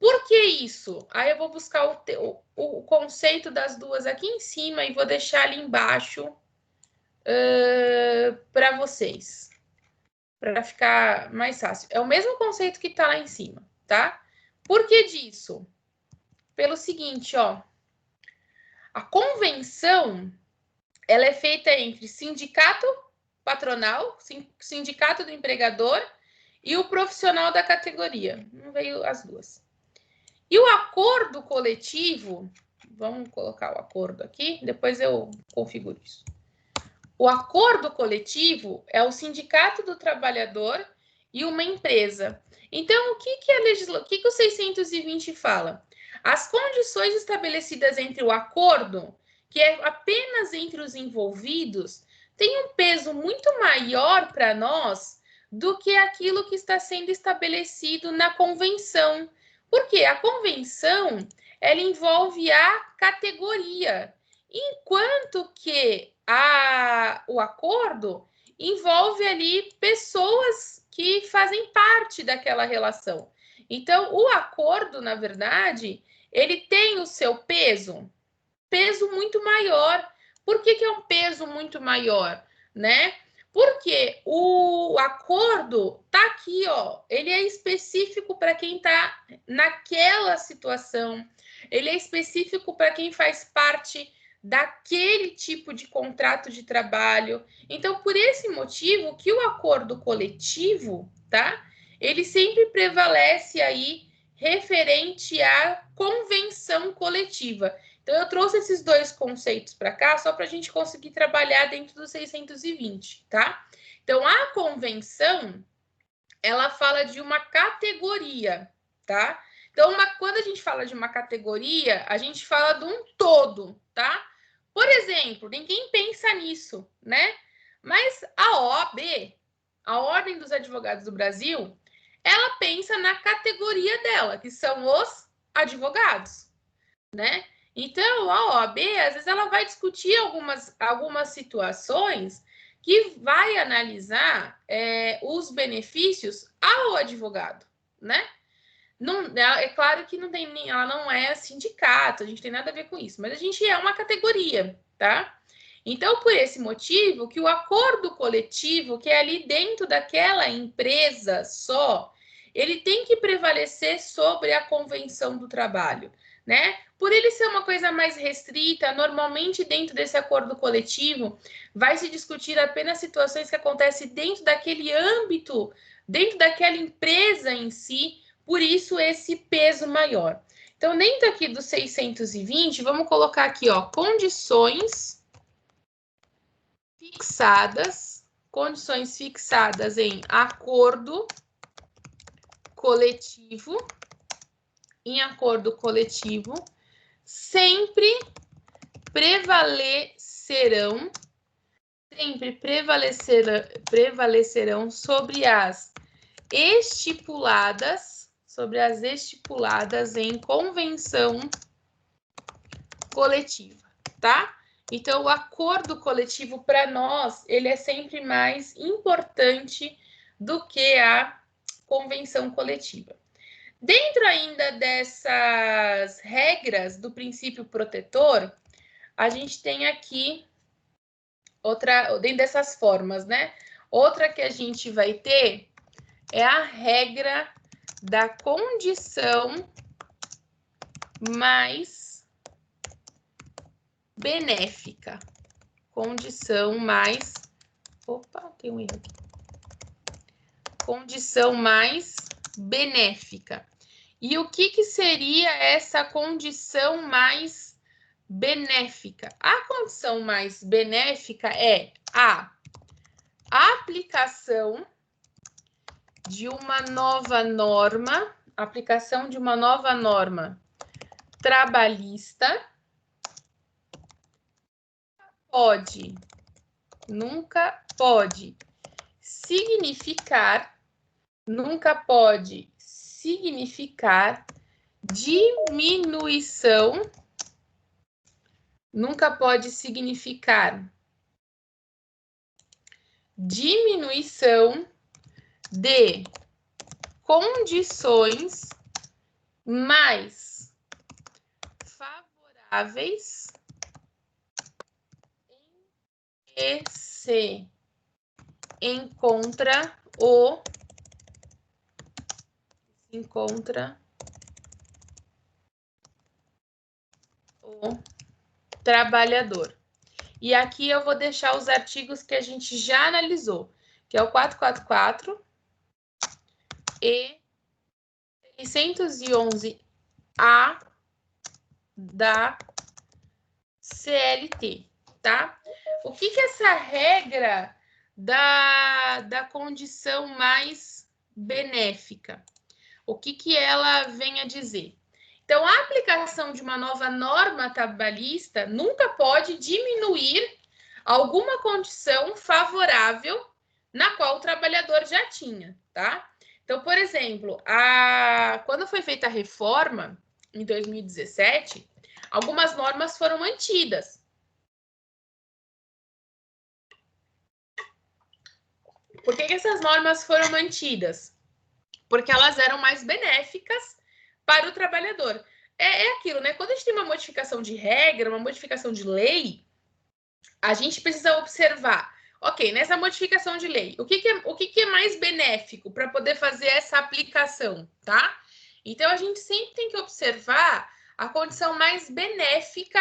Por que isso? Aí eu vou buscar o conceito das duas aqui em cima e vou deixar ali embaixo para vocês, para ficar mais fácil. É o mesmo conceito que está lá em cima, tá? Por que disso? Pelo seguinte, ó. A convenção, ela é feita entre sindicato patronal, sindicato do empregador e o profissional da categoria. Não veio as duas. E o acordo coletivo, vamos colocar o acordo aqui, depois eu configuro isso. O acordo coletivo é o sindicato do trabalhador e uma empresa. Então, o que o 620 fala? As condições estabelecidas entre o acordo, que é apenas entre os envolvidos, tem um peso muito maior para nós do que aquilo que está sendo estabelecido na convenção. Porque a convenção, ela envolve a categoria, enquanto que o acordo envolve ali pessoas que fazem parte daquela relação. Então, o acordo, na verdade, ele tem o seu peso muito maior. Por que é um peso muito maior, né? Porque o acordo tá aqui, ó, ele é específico para quem tá naquela situação, ele é específico para quem faz parte daquele tipo de contrato de trabalho. Então, por esse motivo que o acordo coletivo, tá? Ele sempre prevalece aí referente à convenção coletiva. Então, eu trouxe esses dois conceitos para cá só para a gente conseguir trabalhar dentro dos 620, tá? Então, a convenção, ela fala de uma categoria, tá? Então, quando a gente fala de uma categoria, a gente fala de um todo, tá? Por exemplo, ninguém pensa nisso, né? Mas a OAB, a Ordem dos Advogados do Brasil, ela pensa na categoria dela, que são os advogados, né? Então, a OAB, às vezes, ela vai discutir algumas situações que vai analisar os benefícios ao advogado, né? Não, é claro que ela não é sindicato, a gente tem nada a ver com isso, mas a gente é uma categoria, tá? Então, por esse motivo, que o acordo coletivo, que é ali dentro daquela empresa só, ele tem que prevalecer sobre a convenção do trabalho, né? Por ele ser uma coisa mais restrita, normalmente dentro desse acordo coletivo, vai se discutir apenas situações que acontecem dentro daquele âmbito, dentro daquela empresa em si, por isso esse peso maior. Então, dentro aqui do 620, vamos colocar aqui, ó, condições fixadas em acordo coletivo, sempre prevalecerão sobre as estipuladas em convenção coletiva, tá? Então, o acordo coletivo, para nós, ele é sempre mais importante do que a convenção coletiva. Dentro ainda dessas regras do princípio protetor, a gente tem aqui dentro dessas formas, né? Outra que a gente vai ter é a regra da condição mais benéfica. Condição mais... Opa, tem um erro aqui. Condição mais benéfica. E o que seria essa condição mais benéfica? A condição mais benéfica é a aplicação de uma nova norma, trabalhista, nunca pode significar diminuição, de condições mais favoráveis em que se encontra o trabalhador. E aqui eu vou deixar os artigos que a gente já analisou, que é o 444 e 611-A da CLT, tá? O que é essa regra da condição mais benéfica? O que ela vem a dizer? Então, a aplicação de uma nova norma trabalhista nunca pode diminuir alguma condição favorável na qual o trabalhador já tinha, tá? Então, por exemplo, quando foi feita a reforma, em 2017, algumas normas foram mantidas. Por que essas normas foram mantidas? Porque elas eram mais benéficas para o trabalhador. É aquilo, né? Quando a gente tem uma modificação de regra, uma modificação de lei, a gente precisa observar, ok, nessa modificação de lei, o que é mais benéfico para poder fazer essa aplicação, tá? Então, a gente sempre tem que observar a condição mais benéfica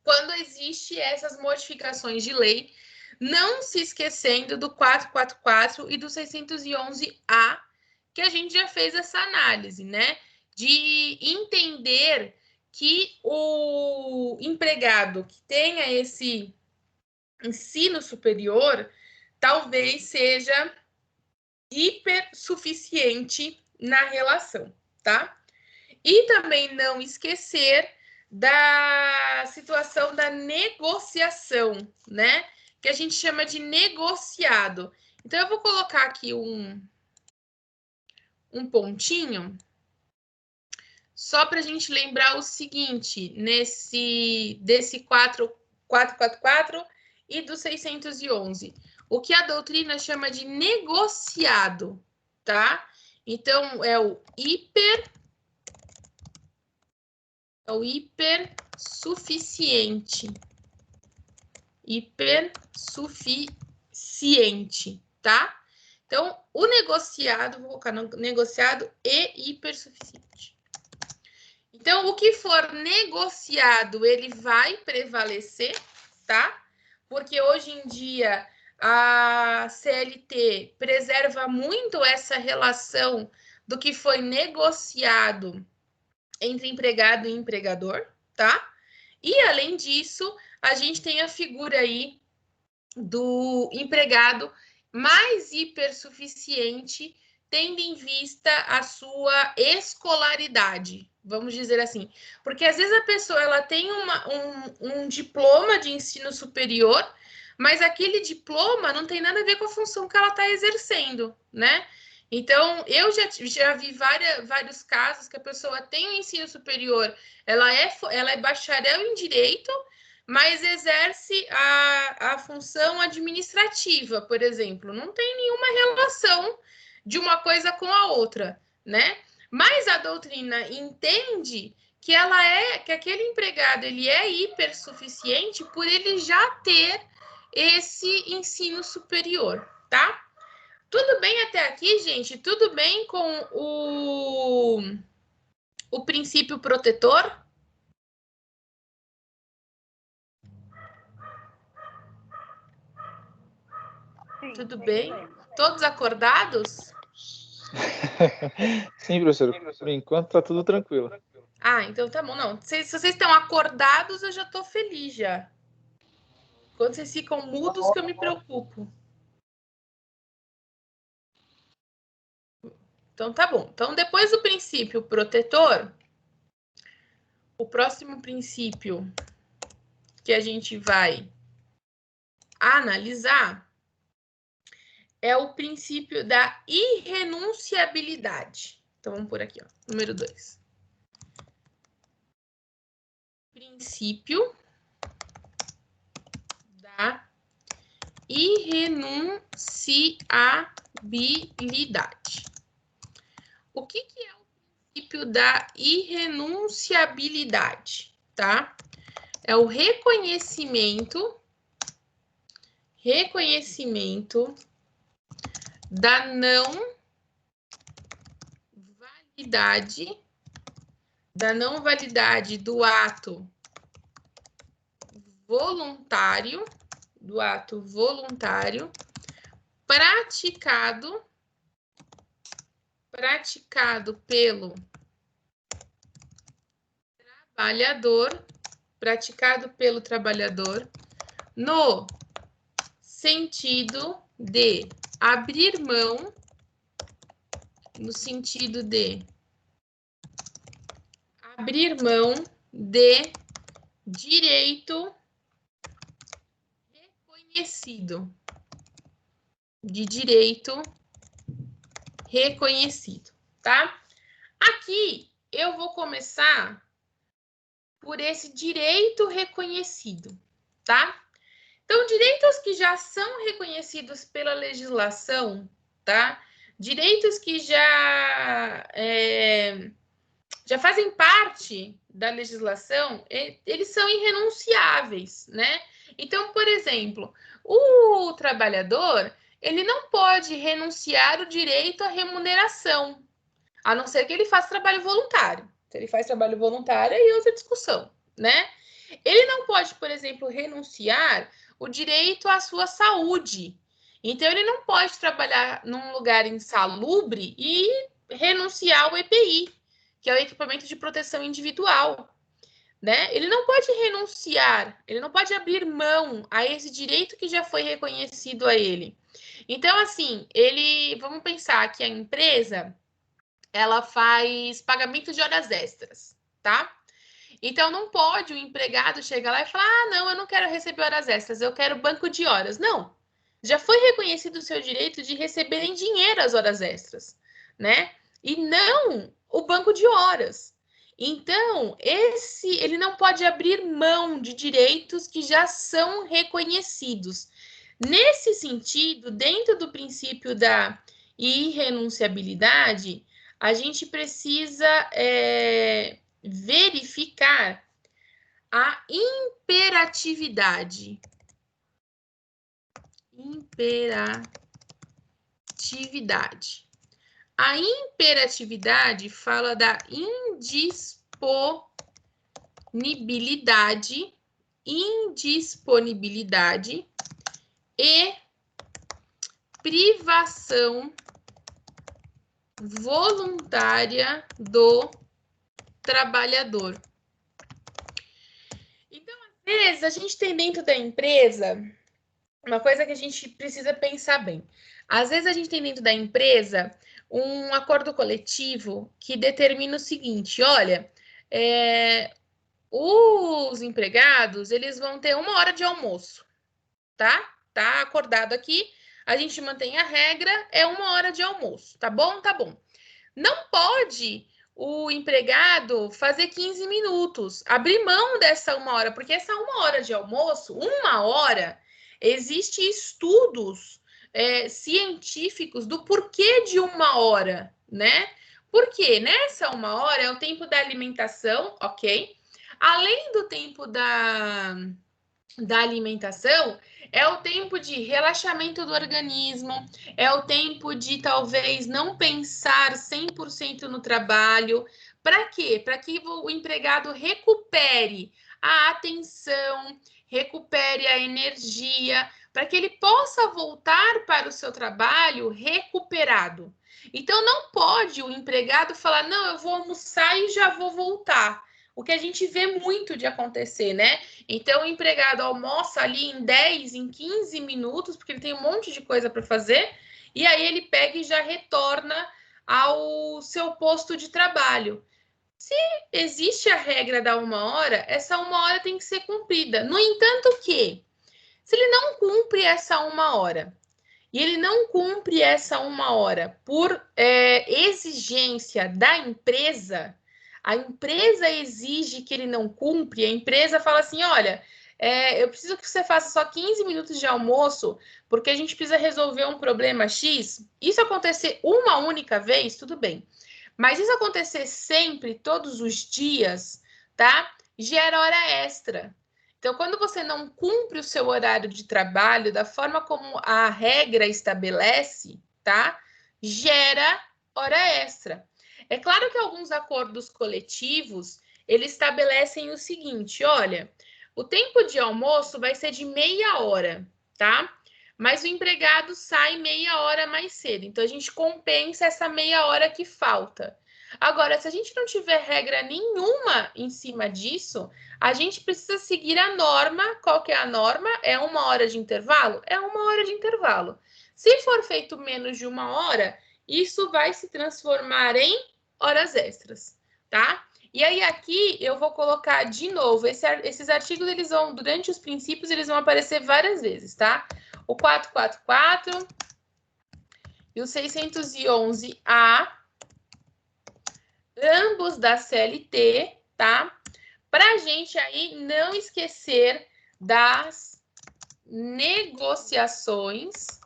quando existe essas modificações de lei, não se esquecendo do 444 e do 611-A, que a gente já fez essa análise, né? De entender que o empregado que tenha esse ensino superior talvez seja hipersuficiente na relação, tá? E também não esquecer da situação da negociação, né? Que a gente chama de negociado. Então, eu vou colocar aqui um pontinho, só para a gente lembrar o seguinte, desse 444 e do 611. O que a doutrina chama de negociado, tá? Então, é o hipersuficiente. Hipersuficiente, tá? Então, o negociado, vou colocar no negociado e hipersuficiente. Então, o que for negociado, ele vai prevalecer, tá? Porque hoje em dia a CLT preserva muito essa relação do que foi negociado entre empregado e empregador, tá? E, além disso, a gente tem a figura aí do empregado mais hipersuficiente, tendo em vista a sua escolaridade, vamos dizer assim. Porque, às vezes, a pessoa ela tem um diploma de ensino superior, mas aquele diploma não tem nada a ver com a função que ela está exercendo, né? Então, eu já vi vários casos que a pessoa tem um ensino superior, ela é bacharel em Direito, mas exerce a função administrativa, por exemplo. Não tem nenhuma relação de uma coisa com a outra, né? Mas a doutrina entende que que aquele empregado ele é hipersuficiente por ele já ter esse ensino superior, tá? Tudo bem até aqui, gente? Tudo bem com o princípio protetor? Sim, Tudo tudo bem? bem. Todos acordados? Sim, professor. Por enquanto tá tudo tranquilo. Ah, então tá bom. Não, se vocês estão acordados, eu já tô feliz já. Quando vocês ficam mudos, que eu me preocupo. Então tá bom. Então, depois do princípio protetor, o próximo princípio que a gente vai analisar é o princípio da irrenunciabilidade. Então, vamos por aqui, ó, número 2. Princípio da irrenunciabilidade. O que é o princípio da irrenunciabilidade, tá? É o reconhecimento da não validade do ato voluntário, praticado pelo trabalhador no sentido de abrir mão, de direito reconhecido, tá? Aqui eu vou começar por esse direito reconhecido, tá? Então, direitos que já são reconhecidos pela legislação, tá? Direitos que já fazem parte da legislação, eles são irrenunciáveis, né? Então, por exemplo, o trabalhador, ele não pode renunciar o direito à remuneração, a não ser que ele faça trabalho voluntário. Se ele faz trabalho voluntário, aí é outra discussão, né? Ele não pode, por exemplo, renunciar o direito à sua saúde. Então, ele não pode trabalhar num lugar insalubre e renunciar ao EPI, que é o equipamento de proteção individual, né? Ele não pode renunciar, ele não pode abrir mão a esse direito que já foi reconhecido a ele. Então, assim, vamos pensar que a empresa, ela faz pagamento de horas extras, tá? Então, não pode o empregado chegar lá e falar: ah, não, eu não quero receber horas extras, eu quero banco de horas. Não. Já foi reconhecido o seu direito de receber em dinheiro as horas extras, né? E não o banco de horas. Então, ele não pode abrir mão de direitos que já são reconhecidos. Nesse sentido, dentro do princípio da irrenunciabilidade, a gente precisa verificar a imperatividade. A imperatividade fala da indisponibilidade e privação voluntária do trabalhador. Então, às vezes, a gente tem dentro da empresa uma coisa que a gente precisa pensar bem. Às vezes, a gente tem dentro da empresa um acordo coletivo que determina o seguinte: olha, os empregados, eles vão ter 1 hora de almoço, tá? Tá acordado aqui, a gente mantém a regra, é 1 hora de almoço, tá bom? Tá bom. Não pode o empregado fazer 15 minutos, abrir mão dessa 1 hora, porque essa 1 hora de almoço, 1 hora, existem estudos científicos do porquê de 1 hora, né? Porque nessa 1 hora é o tempo da alimentação, ok? Além do tempo da da alimentação é o tempo de relaxamento do organismo, é o tempo de talvez não pensar 100% no trabalho. Para quê? Para que o empregado recupere a atenção, recupere a energia, para que ele possa voltar para o seu trabalho recuperado. Então, não pode o empregado falar, não, eu vou almoçar e já vou voltar. O que a gente vê muito de acontecer, né? Então, o empregado almoça ali em 10, em 15 minutos, porque ele tem um monte de coisa para fazer, e aí ele pega e já retorna ao seu posto de trabalho. Se existe a regra da 1 hora, essa 1 hora tem que ser cumprida. No entanto, que se ele não cumpre essa 1 hora, e ele não cumpre essa 1 hora por exigência da empresa, a empresa exige que ele não cumpre, a empresa fala assim, olha, eu preciso que você faça só 15 minutos de almoço, porque a gente precisa resolver um problema X. Isso acontecer uma única vez, tudo bem. Mas isso acontecer sempre, todos os dias, tá? Gera hora extra. Então, quando você não cumpre o seu horário de trabalho da forma como a regra estabelece, tá? Gera hora extra. É claro que alguns acordos coletivos, eles estabelecem o seguinte, olha, o tempo de almoço vai ser de meia hora, tá? Mas o empregado sai meia hora mais cedo. Então, a gente compensa essa meia hora que falta. Agora, se a gente não tiver regra nenhuma em cima disso, a gente precisa seguir a norma. Qual que é a norma? É 1 hora de intervalo? É 1 hora de intervalo. Se for feito menos de 1 hora, isso vai se transformar em horas extras, tá? E aí aqui eu vou colocar de novo, esses artigos, eles vão, durante os princípios, eles vão aparecer várias vezes, tá? O 444 e o 611A, ambos da CLT, tá? Para a gente aí não esquecer das negociações,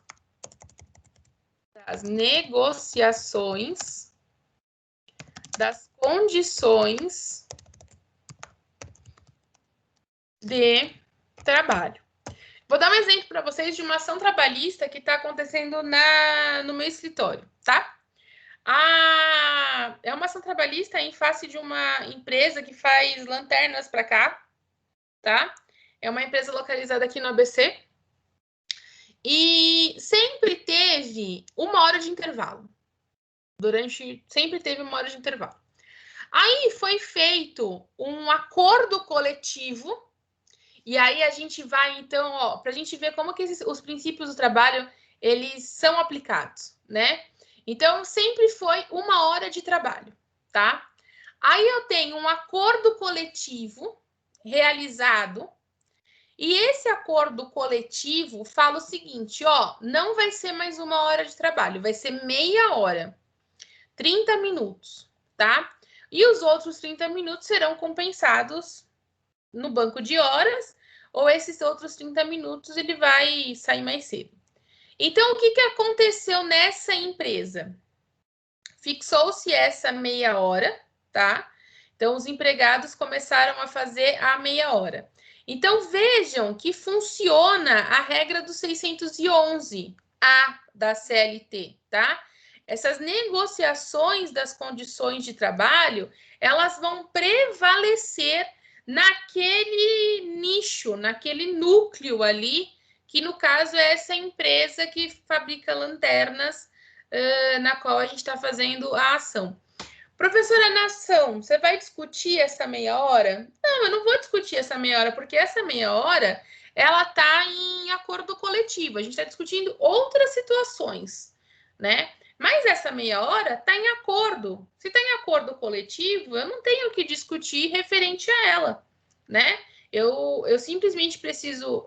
das condições de trabalho. Vou dar um exemplo para vocês de uma ação trabalhista que está acontecendo no meu escritório, tá? É uma ação trabalhista em face de uma empresa que faz lanternas para cá, tá? É uma empresa localizada aqui no ABC. E sempre teve 1 hora de intervalo. Sempre teve 1 hora de intervalo. Aí foi feito um acordo coletivo. E aí a gente vai, então, para a gente ver como que os princípios do trabalho, eles são aplicados, né? Então, sempre foi 1 hora de trabalho, tá? Aí eu tenho um acordo coletivo realizado, e esse acordo coletivo fala o seguinte, ó, não vai ser mais 1 hora de trabalho, vai ser meia hora, 30 minutos, tá? E os outros 30 minutos serão compensados no banco de horas, ou esses outros 30 minutos ele vai sair mais cedo. Então, o que aconteceu nessa empresa? Fixou-se essa meia hora, tá? Então, os empregados começaram a fazer a meia hora. Então, vejam que funciona a regra do 611A da CLT, tá? Essas negociações das condições de trabalho, elas vão prevalecer naquele nicho, naquele núcleo ali, que no caso é essa empresa que fabrica lanternas, na qual a gente está fazendo a ação. Professora Nação, você vai discutir essa meia hora? Não, eu não vou discutir essa meia hora, porque essa meia hora, ela está em acordo coletivo. A gente está discutindo outras situações, né? Mas essa meia hora está em acordo. Se está em acordo coletivo, eu não tenho que discutir referente a ela, né? Eu simplesmente preciso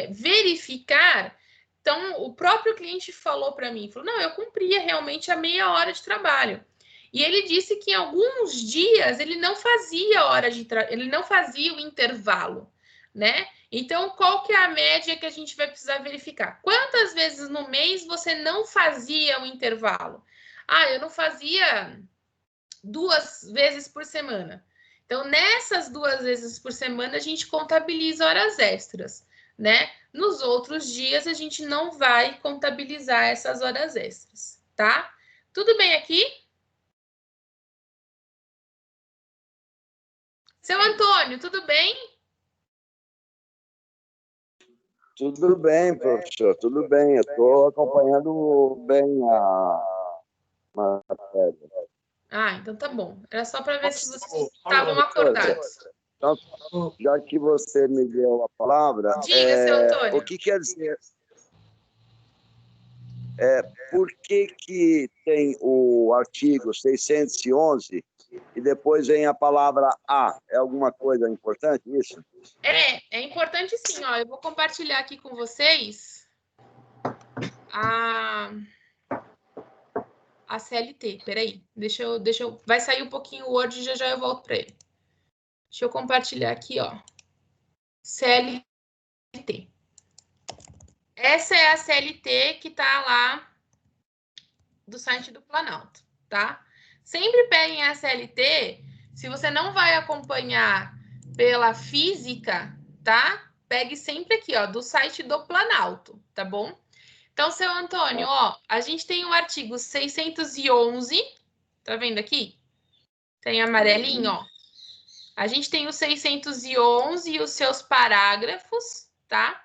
verificar. Então, o próprio cliente falou para mim, falou, não, eu cumpria realmente a meia hora de trabalho. E ele disse que em alguns dias ele não fazia ele não fazia o intervalo, né? Então, qual que é a média que a gente vai precisar verificar? Quantas vezes no mês você não fazia o intervalo? Ah, eu não fazia 2 vezes por semana. Então, nessas 2 vezes por semana, a gente contabiliza horas extras, né? Nos outros dias, a gente não vai contabilizar essas horas extras, tá? Tudo bem aqui? Seu Antônio, tudo bem? Tudo bem, professor, tudo bem. Eu estou acompanhando bem a matéria. Ah, então tá bom. Era só para ver se vocês Fala, estavam professora. acordados. Então, já que você me deu a palavra, Diga, seu Antônio. o que quer dizer? Por que tem o artigo 611 e depois vem a palavra a? É alguma coisa importante isso? É importante sim, ó. Eu vou compartilhar aqui com vocês a CLT. Peraí, deixa eu. Vai sair um pouquinho o Word e já eu volto para ele. Deixa eu compartilhar aqui, ó. CLT. Essa é a CLT que tá lá do site do Planalto, tá? Sempre peguem a CLT, se você não vai acompanhar pela física, tá? Pegue sempre aqui, ó, do site do Planalto, tá bom? Então, seu Antônio, ó, a gente tem o artigo 611, tá vendo aqui? Tem amarelinho, ó. A gente tem o 611 e os seus parágrafos, tá?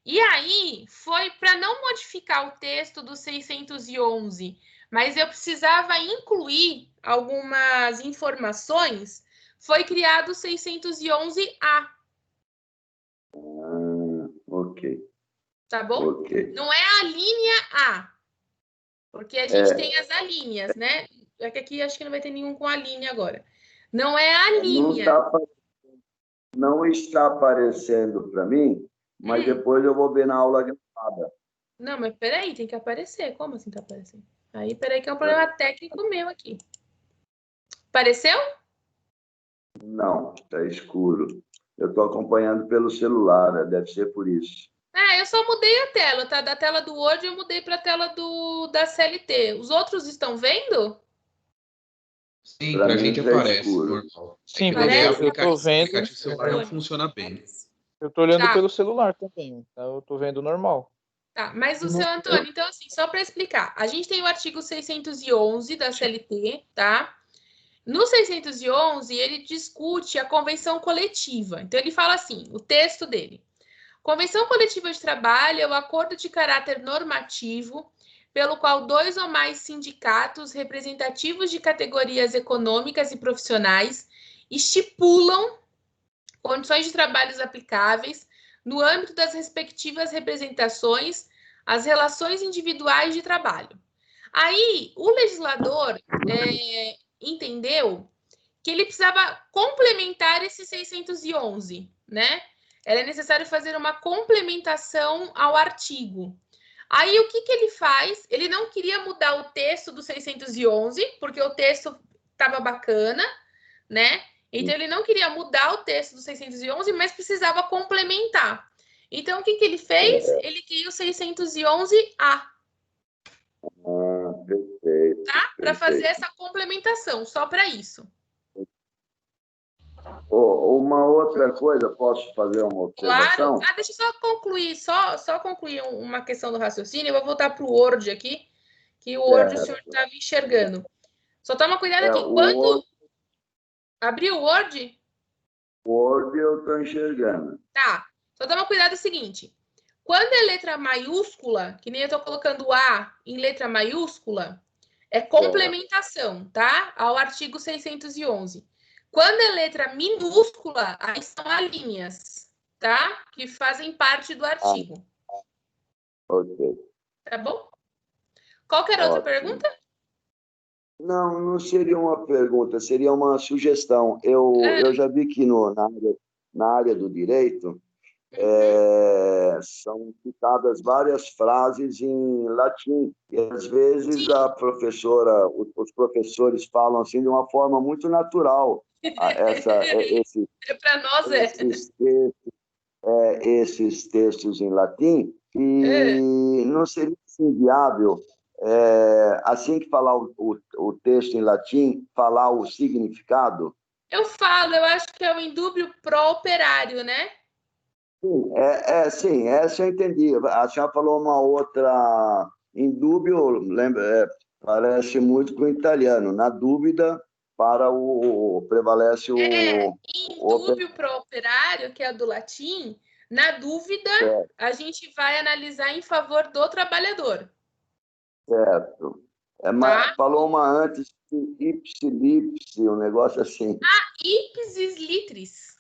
E aí, foi para não modificar o texto do 611, mas eu precisava incluir algumas informações, foi criado o 611A, Ok, tá bom? ok. Não é a linha A, porque a gente tem as alíneas, né? É que aqui acho que não vai ter nenhum com a linha agora. Não é a linha. Não está aparecendo para mim, mas depois eu vou ver na aula gravada. Não, mas peraí, tem que aparecer. Como assim tá aparecendo? Aí, peraí, que é um problema técnico meu aqui. Apareceu? Não, está escuro. Eu estou acompanhando pelo celular, deve ser por isso. Eu só mudei a tela, tá? Da tela do Word eu mudei para a tela da CLT. Os outros estão vendo? Sim, Pra pra mim gente tá aparece, escuro. normal. É Sim, que daí Parece? eu tô o vendo. aplicativo celular não funciona bem. Eu tô olhando Tá. pelo celular também, tá? Eu tô vendo normal. Tá, mas o seu Antônio, então assim, só para explicar, a gente tem o artigo 611 da CLT, tá? No 611, ele discute a convenção coletiva. Então, ele fala assim, o texto dele. Convenção coletiva de trabalho é o acordo de caráter normativo pelo qual 2 ou mais sindicatos representativos de categorias econômicas e profissionais estipulam condições de trabalhos aplicáveis no âmbito das respectivas representações às relações individuais de trabalho. Aí, o legislador entendeu que ele precisava complementar esse 611, né? Era necessário fazer uma complementação ao artigo. Aí, o que ele faz? Ele não queria mudar o texto do 611, porque o texto estava bacana, né? Então, ele não queria mudar o texto do 611, mas precisava complementar. Então, o que ele fez? Ele criou o 611A, Perfeito. tá? Para fazer essa complementação, só para isso. Uma outra coisa, posso fazer uma observação? Claro. Deixa eu só concluir, só concluir uma questão do raciocínio. Eu vou voltar para o Word aqui, que o Word o senhor estava enxergando. Só toma cuidado aqui. Quando abrir o Word, Word eu estou enxergando. tá. Só toma cuidado o seguinte. Quando é letra maiúscula, que nem eu estou colocando A em letra maiúscula, é complementação, tá? Ao artigo 611. Quando é letra minúscula, aí são alíneas, tá? Que fazem parte do artigo. Ok. Tá bom? Qualquer outra pergunta? Não, não seria uma pergunta, seria uma sugestão. Eu já vi que na área do direito são citadas várias frases em latim. E às vezes os professores falam assim de uma forma muito natural. Para nós esses textos em latim, e não seria assim, viável, assim que falar o texto em latim, falar o significado? Eu falo, eu acho que é o indúbio pró-operário, né? Sim, essa eu entendi. A senhora falou uma outra, indúbio, lembra, parece muito com o italiano. Na dúvida, prevalece o Indúbio pró-operário, que é do latim, na dúvida, a gente vai analisar em favor do trabalhador. certo. Tá? Falou uma antes, ipsilipse, um negócio assim. Ipsis litris.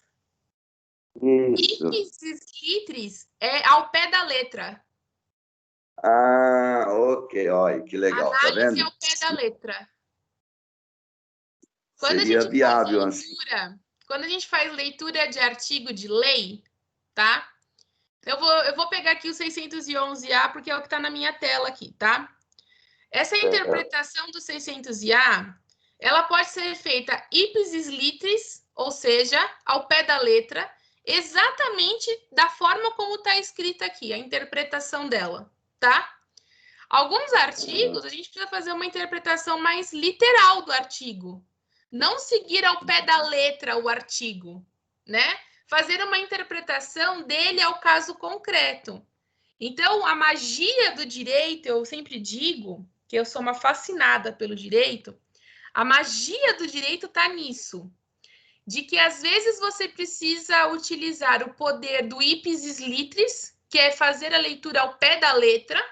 Isso. Ipsis litris é ao pé da letra. Ah, ok, olha, que legal, tá Análise vendo? ao pé da letra. Quando Seria viável assim. Quando a gente faz leitura de artigo de lei, tá? Eu vou pegar aqui o 611A, porque é o que está na minha tela aqui, tá? Essa interpretação do 600A, ela pode ser feita ipsis litris, ou seja, ao pé da letra, exatamente da forma como está escrita aqui, a interpretação dela, tá? Alguns artigos, a gente precisa fazer uma interpretação mais literal do artigo. Não seguir ao pé da letra o artigo, né? Fazer uma interpretação dele ao caso concreto. Então, a magia do direito, eu sempre digo que eu sou uma fascinada pelo direito, a magia do direito está nisso. De que às vezes você precisa utilizar o poder do ipsis litris, que é fazer a leitura ao pé da letra,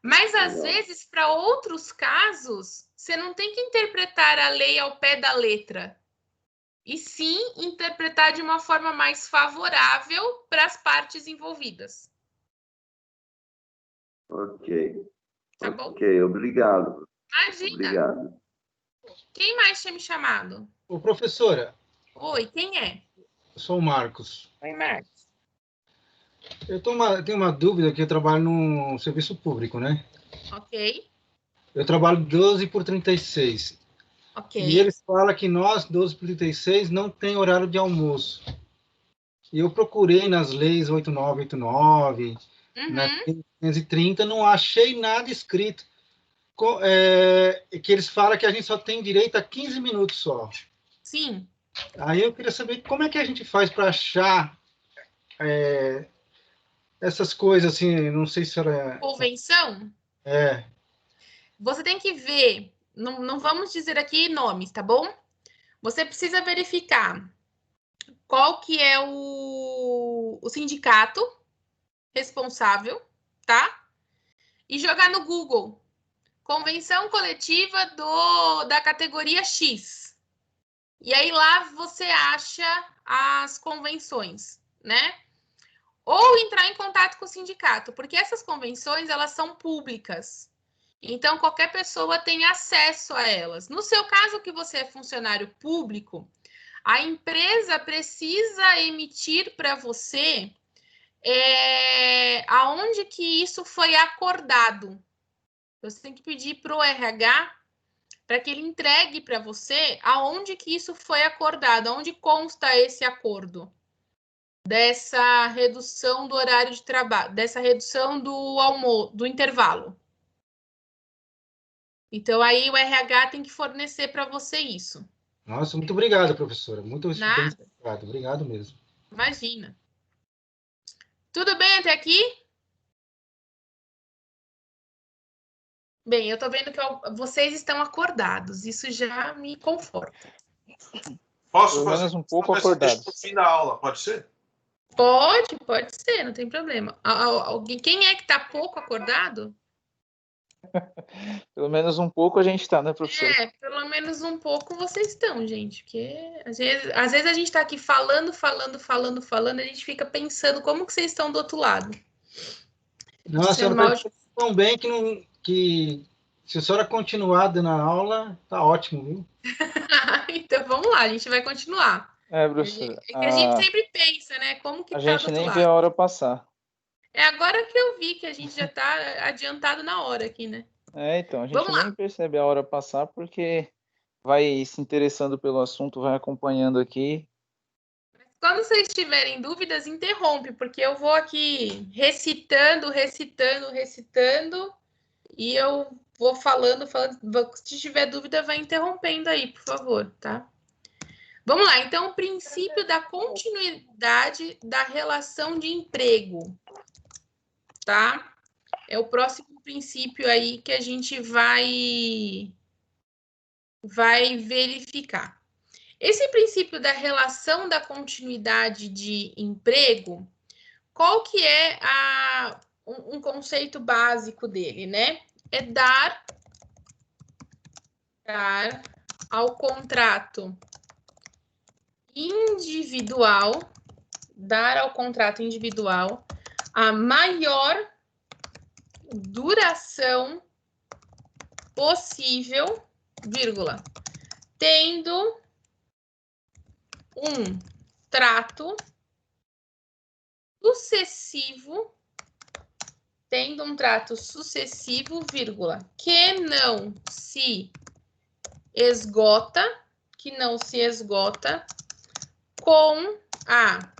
mas às vezes, para outros casos, você não tem que interpretar a lei ao pé da letra, e sim interpretar de uma forma mais favorável para as partes envolvidas. Ok. Tá bom? Ok, obrigado. Imagina. Obrigado. Quem mais tinha me chamado? Ô, professora. Oi, quem é? Eu sou o Marcos. Oi, Marcos. Eu tenho uma dúvida, que eu trabalho no serviço público, né? Ok. Eu trabalho 12 por 36. Ok. E eles falam que nós, 12 por 36, não tem horário de almoço. E eu procurei nas leis 8989, na 530, não achei nada escrito. Que eles falam que a gente só tem direito a 15 minutos só. Sim. Aí eu queria saber como é que a gente faz para achar essas coisas, assim, não sei se era... Convenção? Você tem que ver, não vamos dizer aqui nomes, tá bom? Você precisa verificar qual que é o sindicato responsável, tá? E jogar no Google. Convenção coletiva da categoria X. E aí lá você acha as convenções, né? Ou entrar em contato com o sindicato, porque essas convenções, elas são públicas. Então, qualquer pessoa tem acesso a elas. No seu caso, que você é funcionário público, a empresa precisa emitir para você aonde que isso foi acordado. Você tem que pedir para o RH para que ele entregue para você aonde que isso foi acordado, aonde consta esse acordo dessa redução do horário de trabalho, dessa redução do intervalo. Então, aí o RH tem que fornecer para você isso. Nossa, muito obrigado, professora. Muito bem Nada. explicado. Obrigado mesmo. Imagina. Tudo bem até aqui? Bem, eu tô vendo que vocês estão acordados. Isso já me conforta. Posso pelo menos um pouco acordado. No fim da aula, pode ser? Pode ser, não tem problema. Quem é que tá pouco acordado? Pelo menos um pouco a gente tá, né, professor? Pelo menos um pouco vocês estão, gente. Porque às vezes a gente tá aqui falando, a gente fica pensando como que vocês estão do outro lado. Nossa, a senhora está tão bem que se a senhora continuar dando a aula, tá ótimo, viu? Então vamos lá, a gente vai continuar. Professor. A gente sempre pensa, né? Como que a tá gente do outro nem lado. vê a hora passar. É agora que eu vi que a gente já tá adiantado na hora aqui, né? Então, a gente nem percebe a hora passar porque vai se interessando pelo assunto, vai acompanhando aqui. Quando vocês tiverem dúvidas, interrompe, porque eu vou aqui recitando, e eu vou falando. Se tiver dúvida, vai interrompendo aí, por favor, tá? Vamos lá, então, o princípio da continuidade da relação de emprego, tá? É o próximo princípio aí que a gente vai verificar. Esse princípio da relação da continuidade de emprego, qual que é um conceito básico dele, né? É dar ao contrato individual, a maior duração possível, vírgula, tendo um trato sucessivo, vírgula, que não se esgota, com a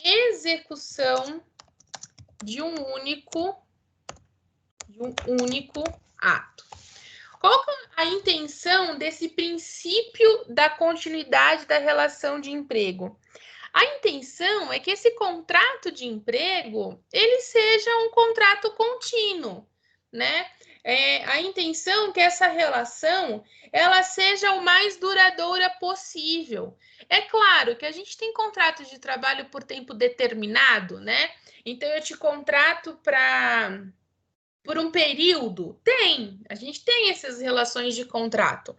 execução de um único ato. Qual que é a intenção desse princípio da continuidade da relação de emprego? A intenção é que esse contrato de emprego, ele seja um contrato contínuo, né? A intenção é que essa relação, ela seja o mais duradoura possível. É claro que a gente tem contratos de trabalho por tempo determinado, né? Então, eu te contrato por um período? A gente tem essas relações de contrato.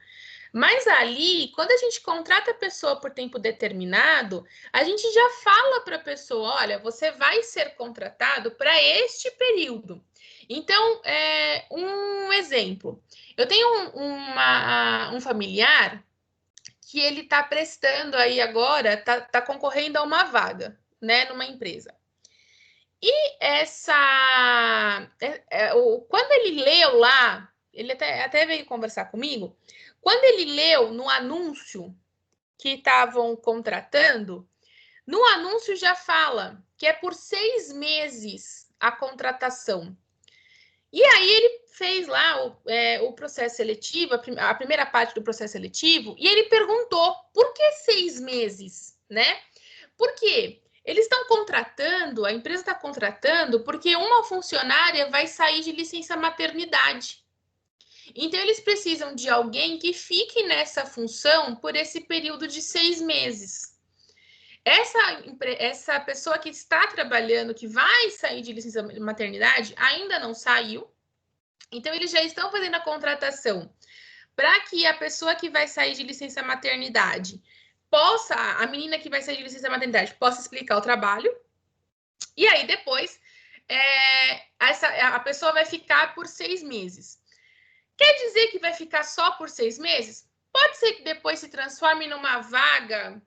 Mas ali, quando a gente contrata a pessoa por tempo determinado, a gente já fala para a pessoa, olha, você vai ser contratado para este período. Então, um exemplo. Eu tenho um familiar que ele está prestando aí agora, está concorrendo a uma vaga, né, numa empresa. E quando ele leu lá, ele até veio conversar comigo, quando ele leu no anúncio que estavam contratando, no anúncio já fala que é por 6 meses a contratação. E aí ele fez lá o processo seletivo, a primeira parte do processo seletivo, e ele perguntou, por que 6 meses, né? Por quê? Eles estão contratando, a empresa está contratando porque uma funcionária vai sair de licença maternidade. Então, eles precisam de alguém que nessa função por esse período de 6 meses. Essa pessoa que está trabalhando, que vai sair de licença maternidade, ainda não saiu. Então, eles já estão fazendo a contratação para que a pessoa que vai sair de licença maternidade a menina que vai sair de licença maternidade possa explicar o trabalho. E aí, depois, a pessoa vai ficar por 6 meses. Quer dizer que vai ficar só por 6 meses? Pode ser que depois se transforme numa vaga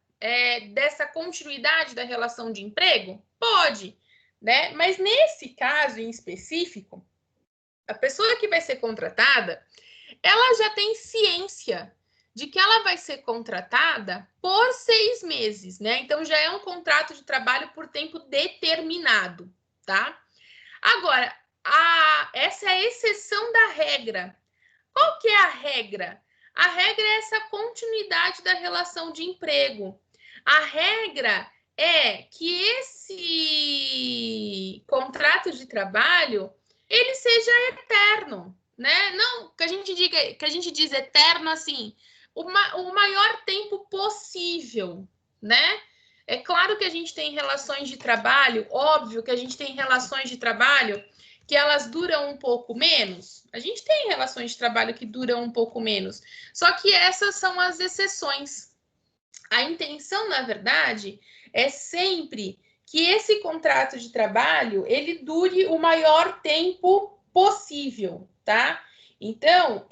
dessa continuidade da relação de emprego? Pode, né? Mas nesse caso em específico, a pessoa que vai ser contratada, ela já tem ciência de que ela vai ser contratada por 6 meses, né? Então, já é um contrato de trabalho por tempo determinado, tá? Agora, essa é a exceção da regra. Qual que é a regra? A regra é essa continuidade da relação de emprego. A regra é que esse contrato de trabalho, ele seja eterno, né? Não que a gente diz eterno assim, o maior tempo possível, né? É claro que a gente tem relações de trabalho, óbvio que a gente tem relações de trabalho que elas duram um pouco menos. A gente tem relações de trabalho que duram um pouco menos. Só que essas são as exceções. A intenção, na verdade, é sempre que esse contrato de trabalho ele dure o maior tempo possível, tá? Então,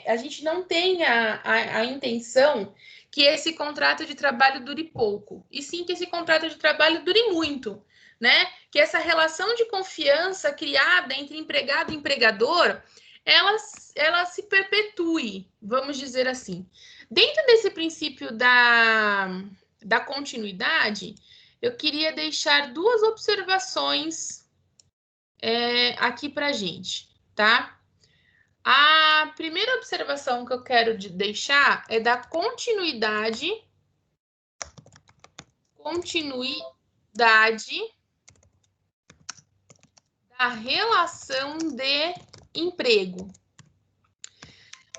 a gente não tem a intenção que esse contrato de trabalho dure pouco, e sim que esse contrato de trabalho dure muito, né? Que essa relação de confiança criada entre empregado e empregador, ela se perpetue, vamos dizer assim. Dentro desse princípio da continuidade, eu queria deixar 2 observações aqui para a gente, tá? A primeira observação que eu quero deixar é da continuidade da relação de emprego.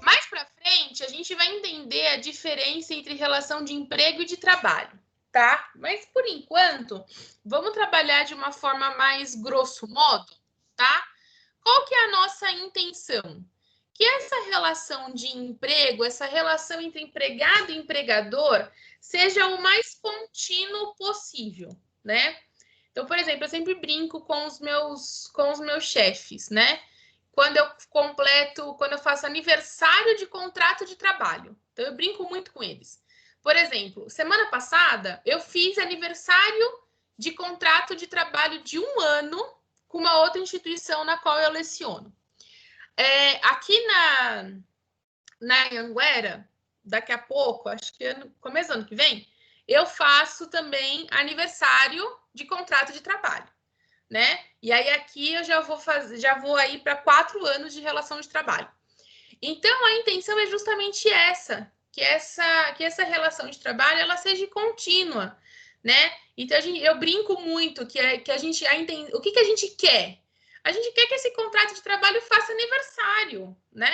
Mais para frente, a gente vai entender a diferença entre relação de emprego e de trabalho, tá? Mas, por enquanto, vamos trabalhar de uma forma mais grosso modo, tá? Qual que é a nossa intenção? Que essa relação de emprego, essa relação entre empregado e empregador, seja o mais contínuo possível, né? Então, por exemplo, eu sempre brinco com os meus chefes, né? Quando eu faço aniversário de contrato de trabalho. Então, eu brinco muito com eles. Por exemplo, semana passada, eu fiz aniversário de contrato de trabalho de 1 ano com uma outra instituição na qual eu leciono. Aqui na Anhanguera, daqui a pouco, acho que no começo do ano que vem, eu faço também aniversário de contrato de trabalho, né? E aí aqui eu já vou aí para 4 anos de relação de trabalho. Então a intenção é justamente essa, que essa relação de trabalho ela seja contínua, né? Então eu brinco muito que a gente o que a gente quer? A gente quer que esse contrato de trabalho faça aniversário, né?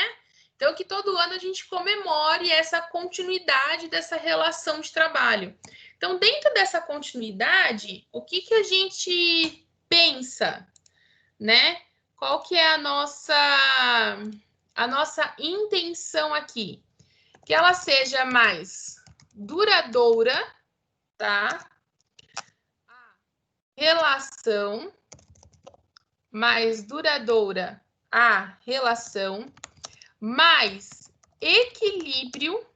Então, que todo ano a gente comemore essa continuidade dessa relação de trabalho. Então, dentro dessa continuidade, o que a gente pensa, né? Qual que é a nossa intenção aqui? Que ela seja mais duradoura, tá? A relação mais duradoura, a relação mais equilíbrio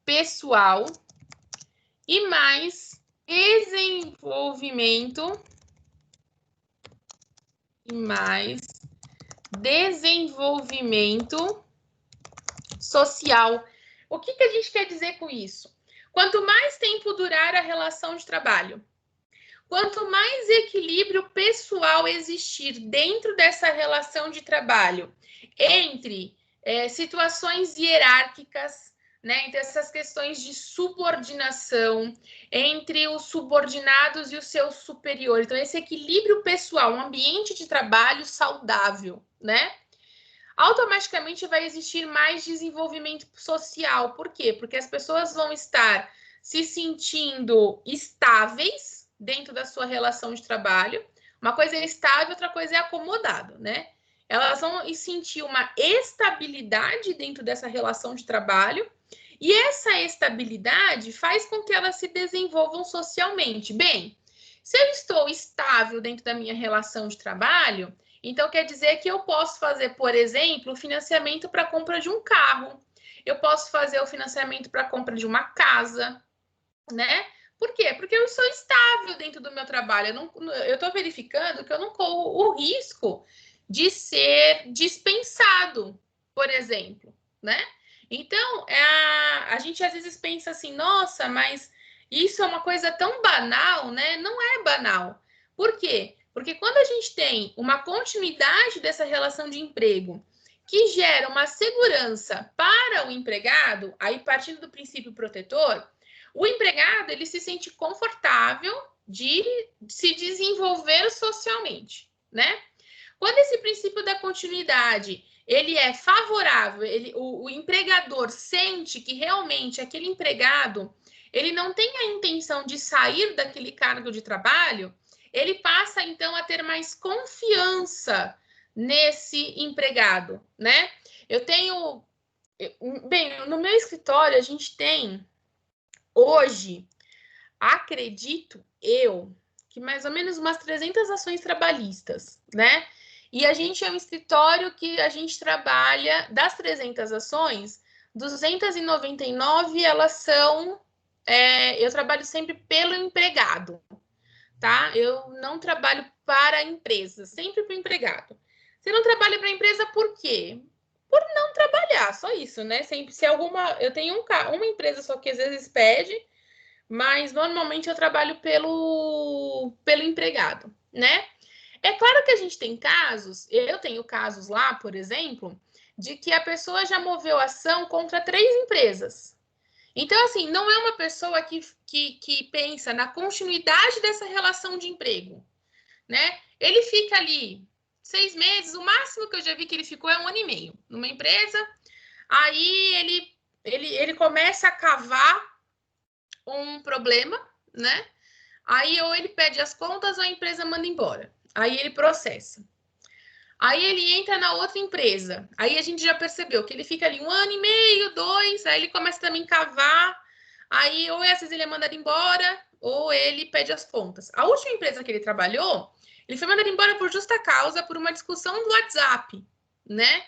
pessoal e mais desenvolvimento social. O que a gente quer dizer com isso? Quanto mais tempo durar a relação de trabalho, quanto mais equilíbrio pessoal existir dentro dessa relação de trabalho, entre situações hierárquicas, né, entre essas questões de subordinação, entre os subordinados e os seus superiores. Então, esse equilíbrio pessoal, um ambiente de trabalho saudável, né? Automaticamente vai existir mais desenvolvimento social. Por quê? Porque as pessoas vão estar se sentindo estáveis dentro da sua relação de trabalho. Uma coisa é estável, outra coisa é acomodado, né? Elas vão sentir uma estabilidade dentro dessa relação de trabalho e essa estabilidade faz com que elas se desenvolvam socialmente. Bem, se eu estou estável dentro da minha relação de trabalho, então quer dizer que eu posso fazer, por exemplo, o financiamento para a compra de um carro. Eu posso fazer o financiamento para a compra de uma casa, né? Por quê? Porque eu sou estável dentro do meu trabalho. Eu estou verificando que eu não corro o risco de ser dispensado, por exemplo, né? Então, a gente às vezes pensa assim, nossa, mas isso é uma coisa tão banal, né? Não é banal. Por quê? Porque quando a gente tem uma continuidade dessa relação de emprego que gera uma segurança para o empregado, aí partindo do princípio protetor, o empregado ele se sente confortável de se desenvolver socialmente, né? Quando esse princípio da continuidade ele é favorável, o empregador sente que realmente aquele empregado ele não tem a intenção de sair daquele cargo de trabalho, ele passa então a ter mais confiança nesse empregado, né? Bem, no meu escritório a gente tem hoje, acredito eu, que mais ou menos umas 300 ações trabalhistas, né? E a gente é um escritório que a gente trabalha, das 300 ações, 299 elas são... eu trabalho sempre pelo empregado, tá? Eu não trabalho para a empresa, sempre para o empregado. Você não trabalha para a empresa por quê? Por não trabalhar, só isso, né? Sempre, se alguma... Eu tenho uma empresa só que às vezes pede, mas normalmente eu trabalho pelo empregado, né? É claro que a gente tem casos, eu tenho casos lá, por exemplo, de que a pessoa já moveu ação contra 3 empresas. Então, assim, não é uma pessoa que pensa na continuidade dessa relação de emprego, né? Ele fica ali 6 meses, o máximo que eu já vi que ele ficou é 1 ano e meio numa empresa, aí ele começa a cavar um problema, né? Aí ou ele pede as contas ou a empresa manda embora. Aí ele processa. Aí ele entra na outra empresa. Aí a gente já percebeu que ele fica ali 1 ano e meio, 2, aí ele começa também a cavar. Aí ou às vezes ele é mandado embora ou ele pede as contas. A última empresa que ele trabalhou, ele foi mandado embora por justa causa, por uma discussão do WhatsApp, né?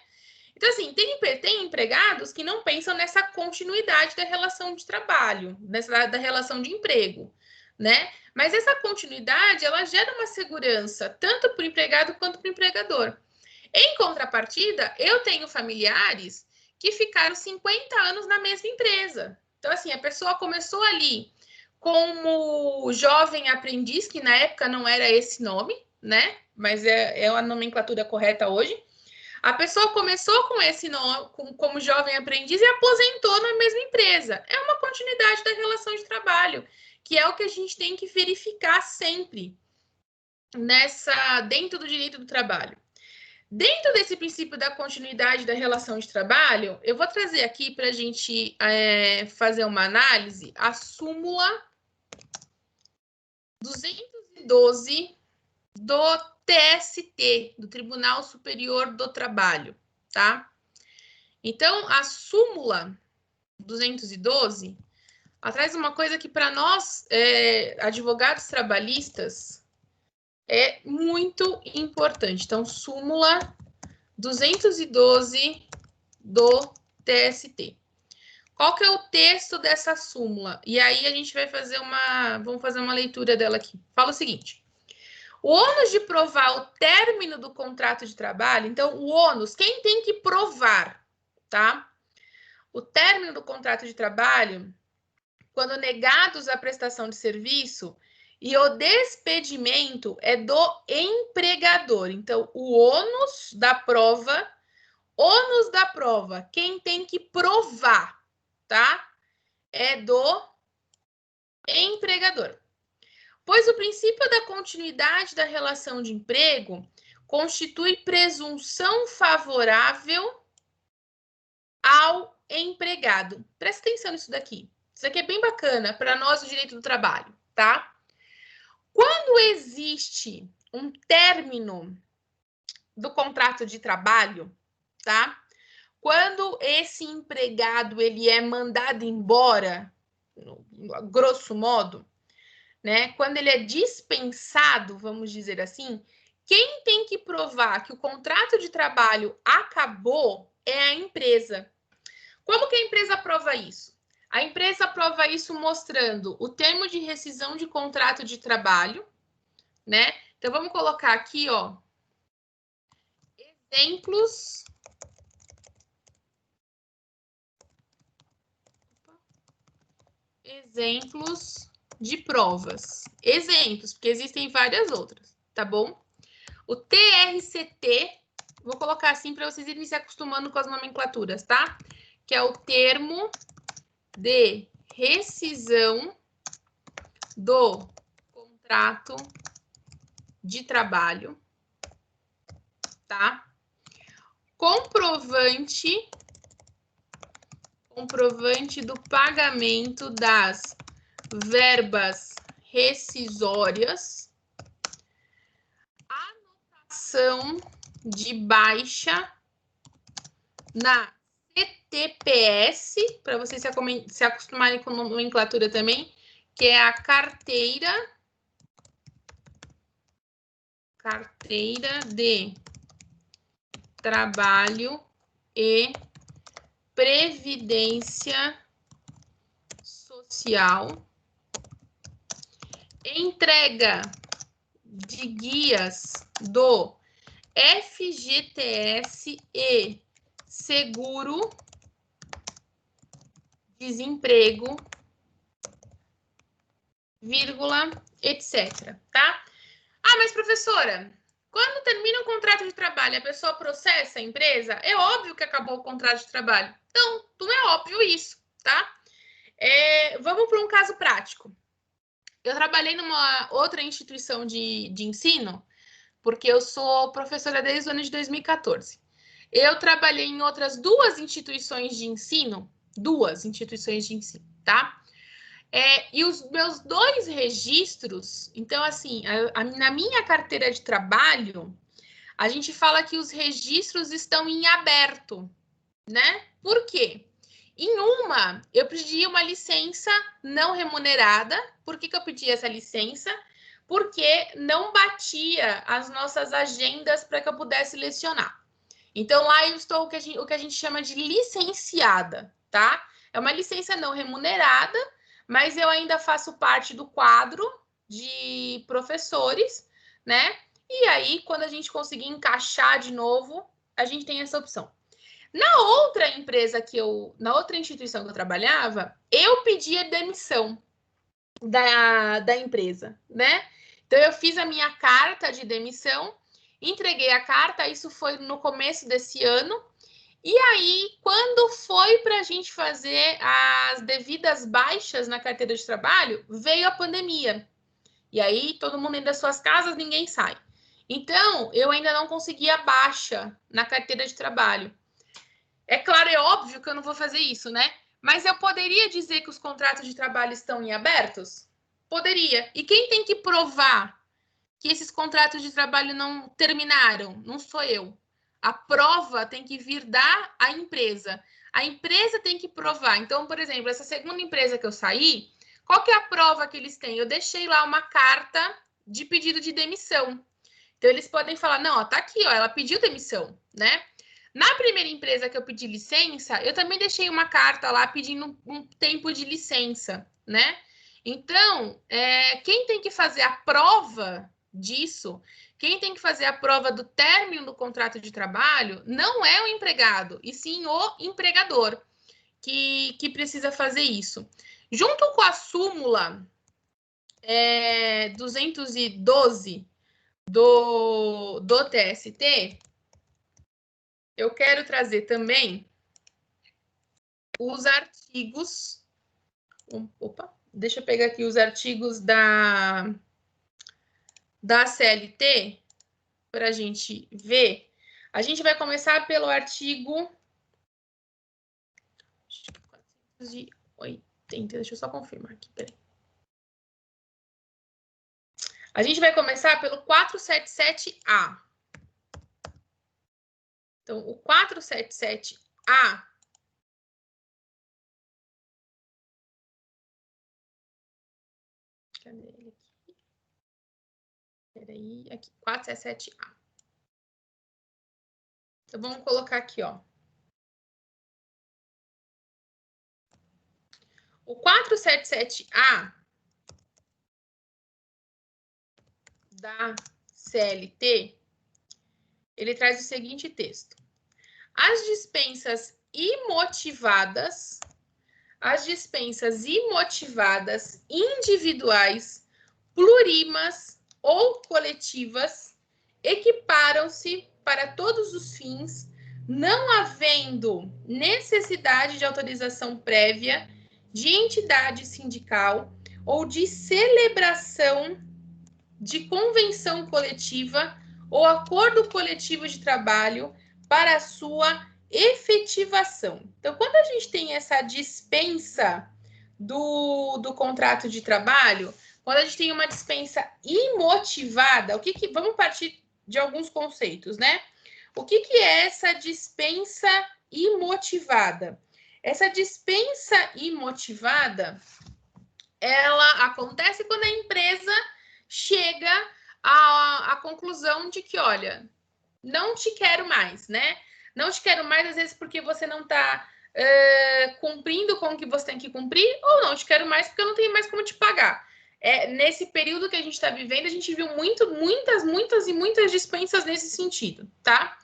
Então, assim, tem empregados que não pensam nessa continuidade da relação de trabalho, da relação de emprego, né? Mas essa continuidade, ela gera uma segurança, tanto para o empregado quanto para o empregador. Em contrapartida, eu tenho familiares que ficaram 50 anos na mesma empresa. Então, assim, a pessoa começou ali como jovem aprendiz, que na época não era esse nome, né? Mas é a nomenclatura correta hoje. A pessoa começou com esse nome, como jovem aprendiz e aposentou na mesma empresa. É uma continuidade da relação de trabalho, que é o que a gente tem que verificar sempre dentro do direito do trabalho. Dentro desse princípio da continuidade da relação de trabalho, eu vou trazer aqui para a gente fazer uma análise a súmula 212 do TST, do Tribunal Superior do Trabalho, tá? Então, a súmula 212 traz uma coisa que para nós, advogados trabalhistas, é muito importante. Então, súmula 212 do TST. Qual que é o texto dessa súmula? E aí a gente vai fazer vamos fazer uma leitura dela aqui. Fala o seguinte: o ônus de provar o término do contrato de trabalho, então o ônus, quem tem que provar, tá? O término do contrato de trabalho, quando negados a prestação de serviço, e o despedimento é do empregador. Então, o ônus da prova, quem tem que provar, tá? É do empregador. Pois o princípio da continuidade da relação de emprego constitui presunção favorável ao empregado. Presta atenção nisso daqui. Isso aqui é bem bacana para nós do direito do trabalho, tá? Quando existe um término do contrato de trabalho, tá? Quando esse empregado ele é mandado embora, grosso modo, né? Quando ele é dispensado, vamos dizer assim, quem tem que provar que o contrato de trabalho acabou é a empresa. Como que a empresa prova isso? A empresa prova isso mostrando o termo de rescisão de contrato de trabalho, né? Então vamos colocar aqui, ó, exemplos de provas. Exemplos, porque existem várias outras, tá bom? O TRCT, vou colocar assim para vocês irem se acostumando com as nomenclaturas, tá? Que é o termo de rescisão do contrato de trabalho, tá? Comprovante do pagamento das verbas rescisórias, anotação de baixa na CTPS, para vocês se acostumarem com a nomenclatura também, que é a carteira de trabalho e previdência social, entrega de guias do FGTS e seguro desemprego, vírgula, etc, tá? Ah, mas professora, Quando termina o contrato de trabalho, a pessoa processa a empresa, é óbvio que acabou o contrato de trabalho. Então, não é óbvio isso, tá? Vamos para um caso prático. Eu trabalhei numa outra instituição de ensino, porque eu sou professora desde o ano de 2014. Eu trabalhei em outras duas instituições de ensino, tá? E os meus 2 registros, então, assim, na minha carteira de trabalho, a gente fala que os registros estão em aberto, né? Por quê? Em uma, eu pedi uma licença não remunerada. Por que eu pedi essa licença? Porque não batia as nossas agendas para que eu pudesse lecionar. Então, lá eu estou o que a gente chama de licenciada, tá? É uma licença não remunerada, mas eu ainda faço parte do quadro de professores, né? E aí, quando a gente conseguir encaixar de novo, a gente tem essa opção. Na outra instituição que eu trabalhava, eu pedi a demissão da empresa, né? Então, eu fiz a minha carta de demissão, entreguei a carta, isso foi no começo desse ano, e aí, quando foi para a gente fazer as devidas baixas na carteira de trabalho, veio a pandemia. E aí, todo mundo dentro das suas casas, ninguém sai. Então, eu ainda não consegui a baixa na carteira de trabalho. É claro, é óbvio que eu não vou fazer isso, né? Mas eu poderia dizer que os contratos de trabalho estão em abertos? Poderia. E quem tem que provar que esses contratos de trabalho não terminaram? Não sou eu. A prova tem que vir da empresa. A empresa tem que provar. Então, por exemplo, essa segunda empresa que eu saí, qual que é a prova que eles têm? Eu deixei lá uma carta de pedido de demissão. Então, eles podem falar, não, ó, tá aqui, ó, ela pediu demissão, né? Na primeira empresa que eu pedi licença, eu também deixei uma carta lá pedindo um tempo de licença, né? Então, quem tem que fazer a prova disso, quem tem que fazer a prova do término do contrato de trabalho, não é o empregado, e sim o empregador que precisa fazer isso. Junto com a súmula 212 do TST, eu quero trazer também os artigos. Opa, deixa eu pegar aqui os artigos da CLT para a gente ver. A gente vai começar pelo artigo 480. Deixa eu só confirmar aqui, peraí. A gente vai começar pelo 477A. Então, o 477A cadê ele aqui? Peraí, aqui, 477A. Então, vamos colocar aqui, ó. O 477A da CLT, ele traz o seguinte texto. As dispensas imotivadas individuais, plurimas ou coletivas equiparam-se para todos os fins, não havendo necessidade de autorização prévia de entidade sindical ou de celebração de convenção coletiva ou acordo coletivo de trabalho para a sua efetivação. Então, quando a gente tem essa dispensa do contrato de trabalho, quando a gente tem uma dispensa imotivada, vamos partir de alguns conceitos, né? O que é essa dispensa imotivada? Essa dispensa imotivada, ela acontece quando a empresa chega à conclusão de que, olha, não te quero mais, né? Não te quero mais, às vezes, porque você não está cumprindo com o que você tem que cumprir, ou não te quero mais porque eu não tenho mais como te pagar. Nesse período que a gente está vivendo, a gente viu muitas dispensas nesse sentido, tá?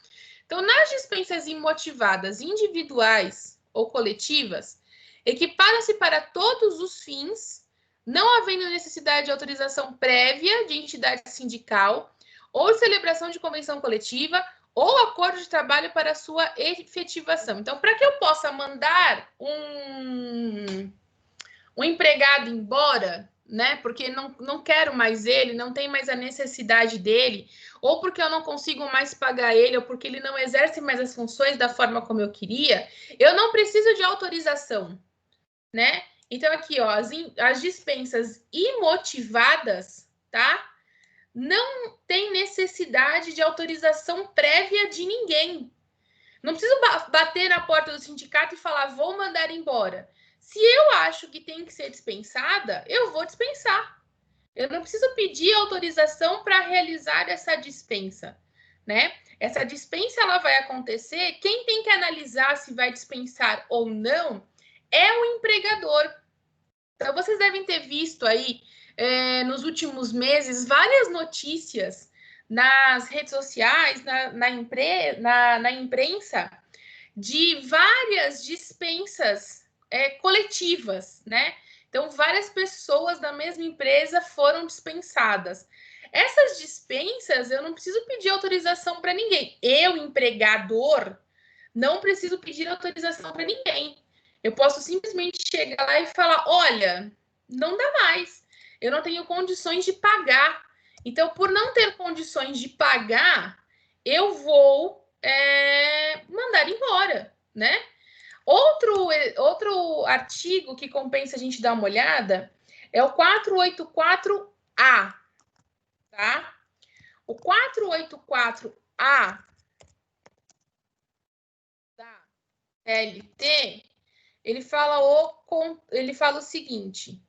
Então, nas dispensas imotivadas individuais ou coletivas, equiparam-se para todos os fins, não havendo necessidade de autorização prévia de entidade sindical ou celebração de convenção coletiva, ou acordo de trabalho para sua efetivação. Então, para que eu possa mandar um empregado embora, né? Porque não quero mais ele, não tem mais a necessidade dele, ou porque eu não consigo mais pagar ele, ou porque ele não exerce mais as funções da forma como eu queria, eu não preciso de autorização, né? Então, aqui, ó, as dispensas imotivadas, tá? Não tem necessidade de autorização prévia de ninguém. Não preciso bater na porta do sindicato e falar, vou mandar embora. Se eu acho que tem que ser dispensada, eu vou dispensar. Eu não preciso pedir autorização para realizar essa dispensa, né? Essa dispensa ela vai acontecer, quem tem que analisar se vai dispensar ou não é o empregador. Então, vocês devem ter visto aí, nos últimos meses, várias notícias nas redes sociais, na imprensa, de várias dispensas coletivas, né? Então, várias pessoas da mesma empresa foram dispensadas. Essas dispensas, eu não preciso pedir autorização para ninguém. Eu, empregador, não preciso pedir autorização para ninguém. Eu posso simplesmente chegar lá e falar, olha, não dá mais. Eu não tenho condições de pagar. Então, por não ter condições de pagar, eu vou mandar embora, né? Outro artigo que compensa a gente dar uma olhada é o 484A, tá? O 484A da LT, ele fala o seguinte.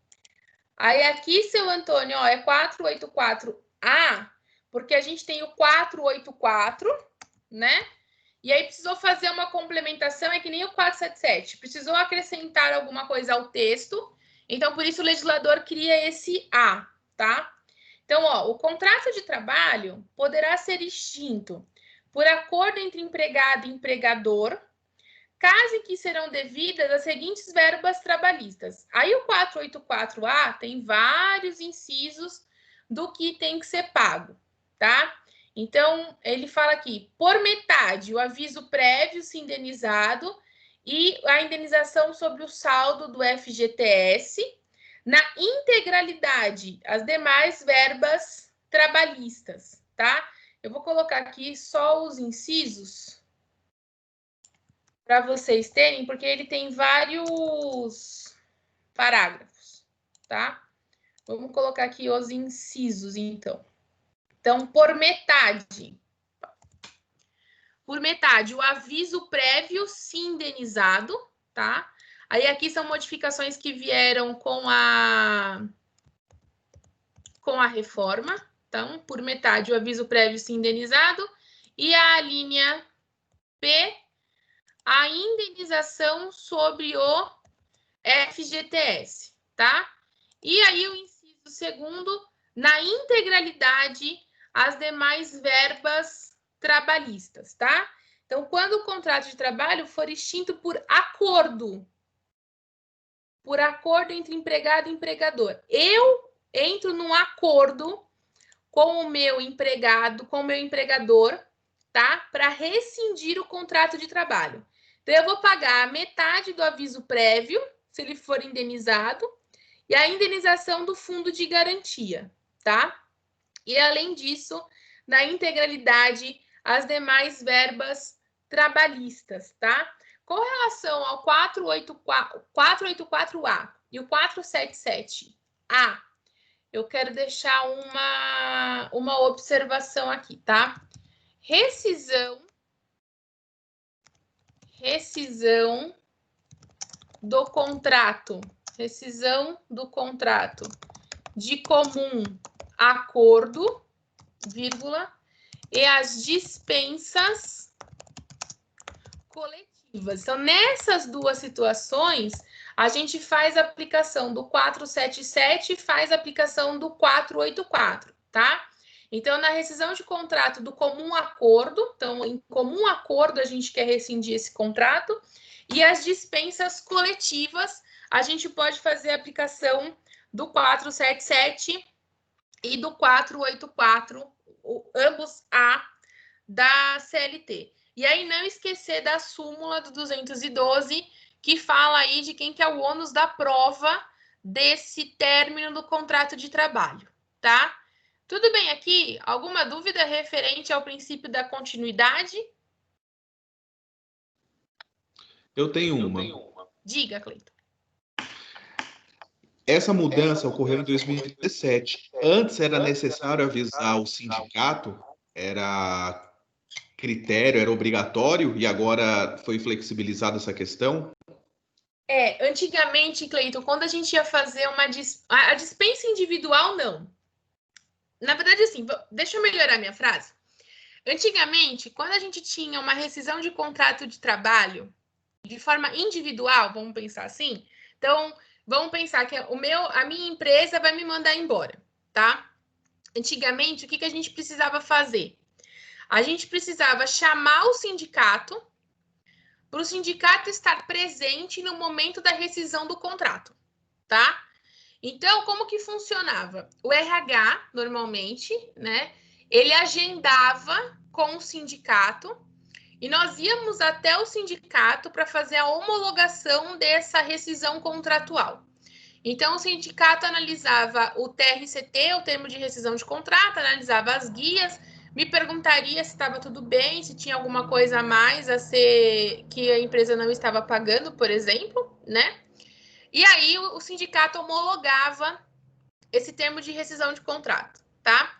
Aí aqui, seu Antônio, ó, é 484A, porque a gente tem o 484, né? E aí precisou fazer uma complementação, é que nem o 477. Precisou acrescentar alguma coisa ao texto, então por isso o legislador cria esse A, tá? Então, ó, o contrato de trabalho poderá ser extinto por acordo entre empregado e empregador, caso em que serão devidas as seguintes verbas trabalhistas. Aí o 484A tem vários incisos do que tem que ser pago, tá? Então, ele fala aqui, por metade, o aviso prévio se indenizado e a indenização sobre o saldo do FGTS, na integralidade, as demais verbas trabalhistas, tá? Eu vou colocar aqui só os incisos para vocês terem, porque ele tem vários parágrafos, tá? Vamos colocar aqui os incisos, então. Então, por metade, o aviso prévio se indenizado, tá? Aí aqui são modificações que vieram com a reforma. Então, por metade, o aviso prévio se indenizado. E a linha P, a indenização sobre o FGTS, tá? E aí o inciso segundo, na integralidade, as demais verbas trabalhistas, tá? Então, quando o contrato de trabalho for extinto por acordo entre empregado e empregador, eu entro num acordo com o meu empregado, com o meu empregador, tá? Para rescindir o contrato de trabalho. Então, eu vou pagar a metade do aviso prévio, se ele for indenizado, e a indenização do fundo de garantia, tá? E, além disso, na integralidade, as demais verbas trabalhistas, tá? Com relação ao 484A e o 477A, eu quero deixar uma observação aqui, tá? Rescisão do contrato de comum acordo, vírgula, e as dispensas coletivas. Então, nessas duas situações, a gente faz a aplicação do 477 e faz a aplicação do 484, tá? Então, na rescisão de contrato do comum acordo, então, em comum acordo, a gente quer rescindir esse contrato, e as dispensas coletivas, a gente pode fazer a aplicação do 477 e do 484, ambos A, da CLT. E aí não esquecer da súmula do 212, que fala aí de quem que é o ônus da prova desse término do contrato de trabalho, tá? Tudo bem aqui? Alguma dúvida referente ao princípio da continuidade? Eu tenho uma. Diga, Cleiton. Essa mudança ocorreu em 2017. Antes era necessário avisar o sindicato, era critério, era obrigatório, e agora foi flexibilizada essa questão? Antigamente, Cleiton, quando a gente ia fazer a dispensa individual, não. Na verdade, assim, deixa eu melhorar minha frase. Antigamente, quando a gente tinha uma rescisão de contrato de trabalho de forma individual, vamos pensar assim, então vamos pensar que a minha empresa vai me mandar embora, tá? Antigamente, o que a gente precisava fazer? A gente precisava chamar o sindicato para o sindicato estar presente no momento da rescisão do contrato, tá? Então, como que funcionava? O RH, normalmente, né, ele agendava com o sindicato e nós íamos até o sindicato para fazer a homologação dessa rescisão contratual. Então, o sindicato analisava o TRCT, o termo de rescisão de contrato, analisava as guias, me perguntaria se estava tudo bem, se tinha alguma coisa a mais a ser que a empresa não estava pagando, por exemplo, né? E aí o sindicato homologava esse termo de rescisão de contrato, tá?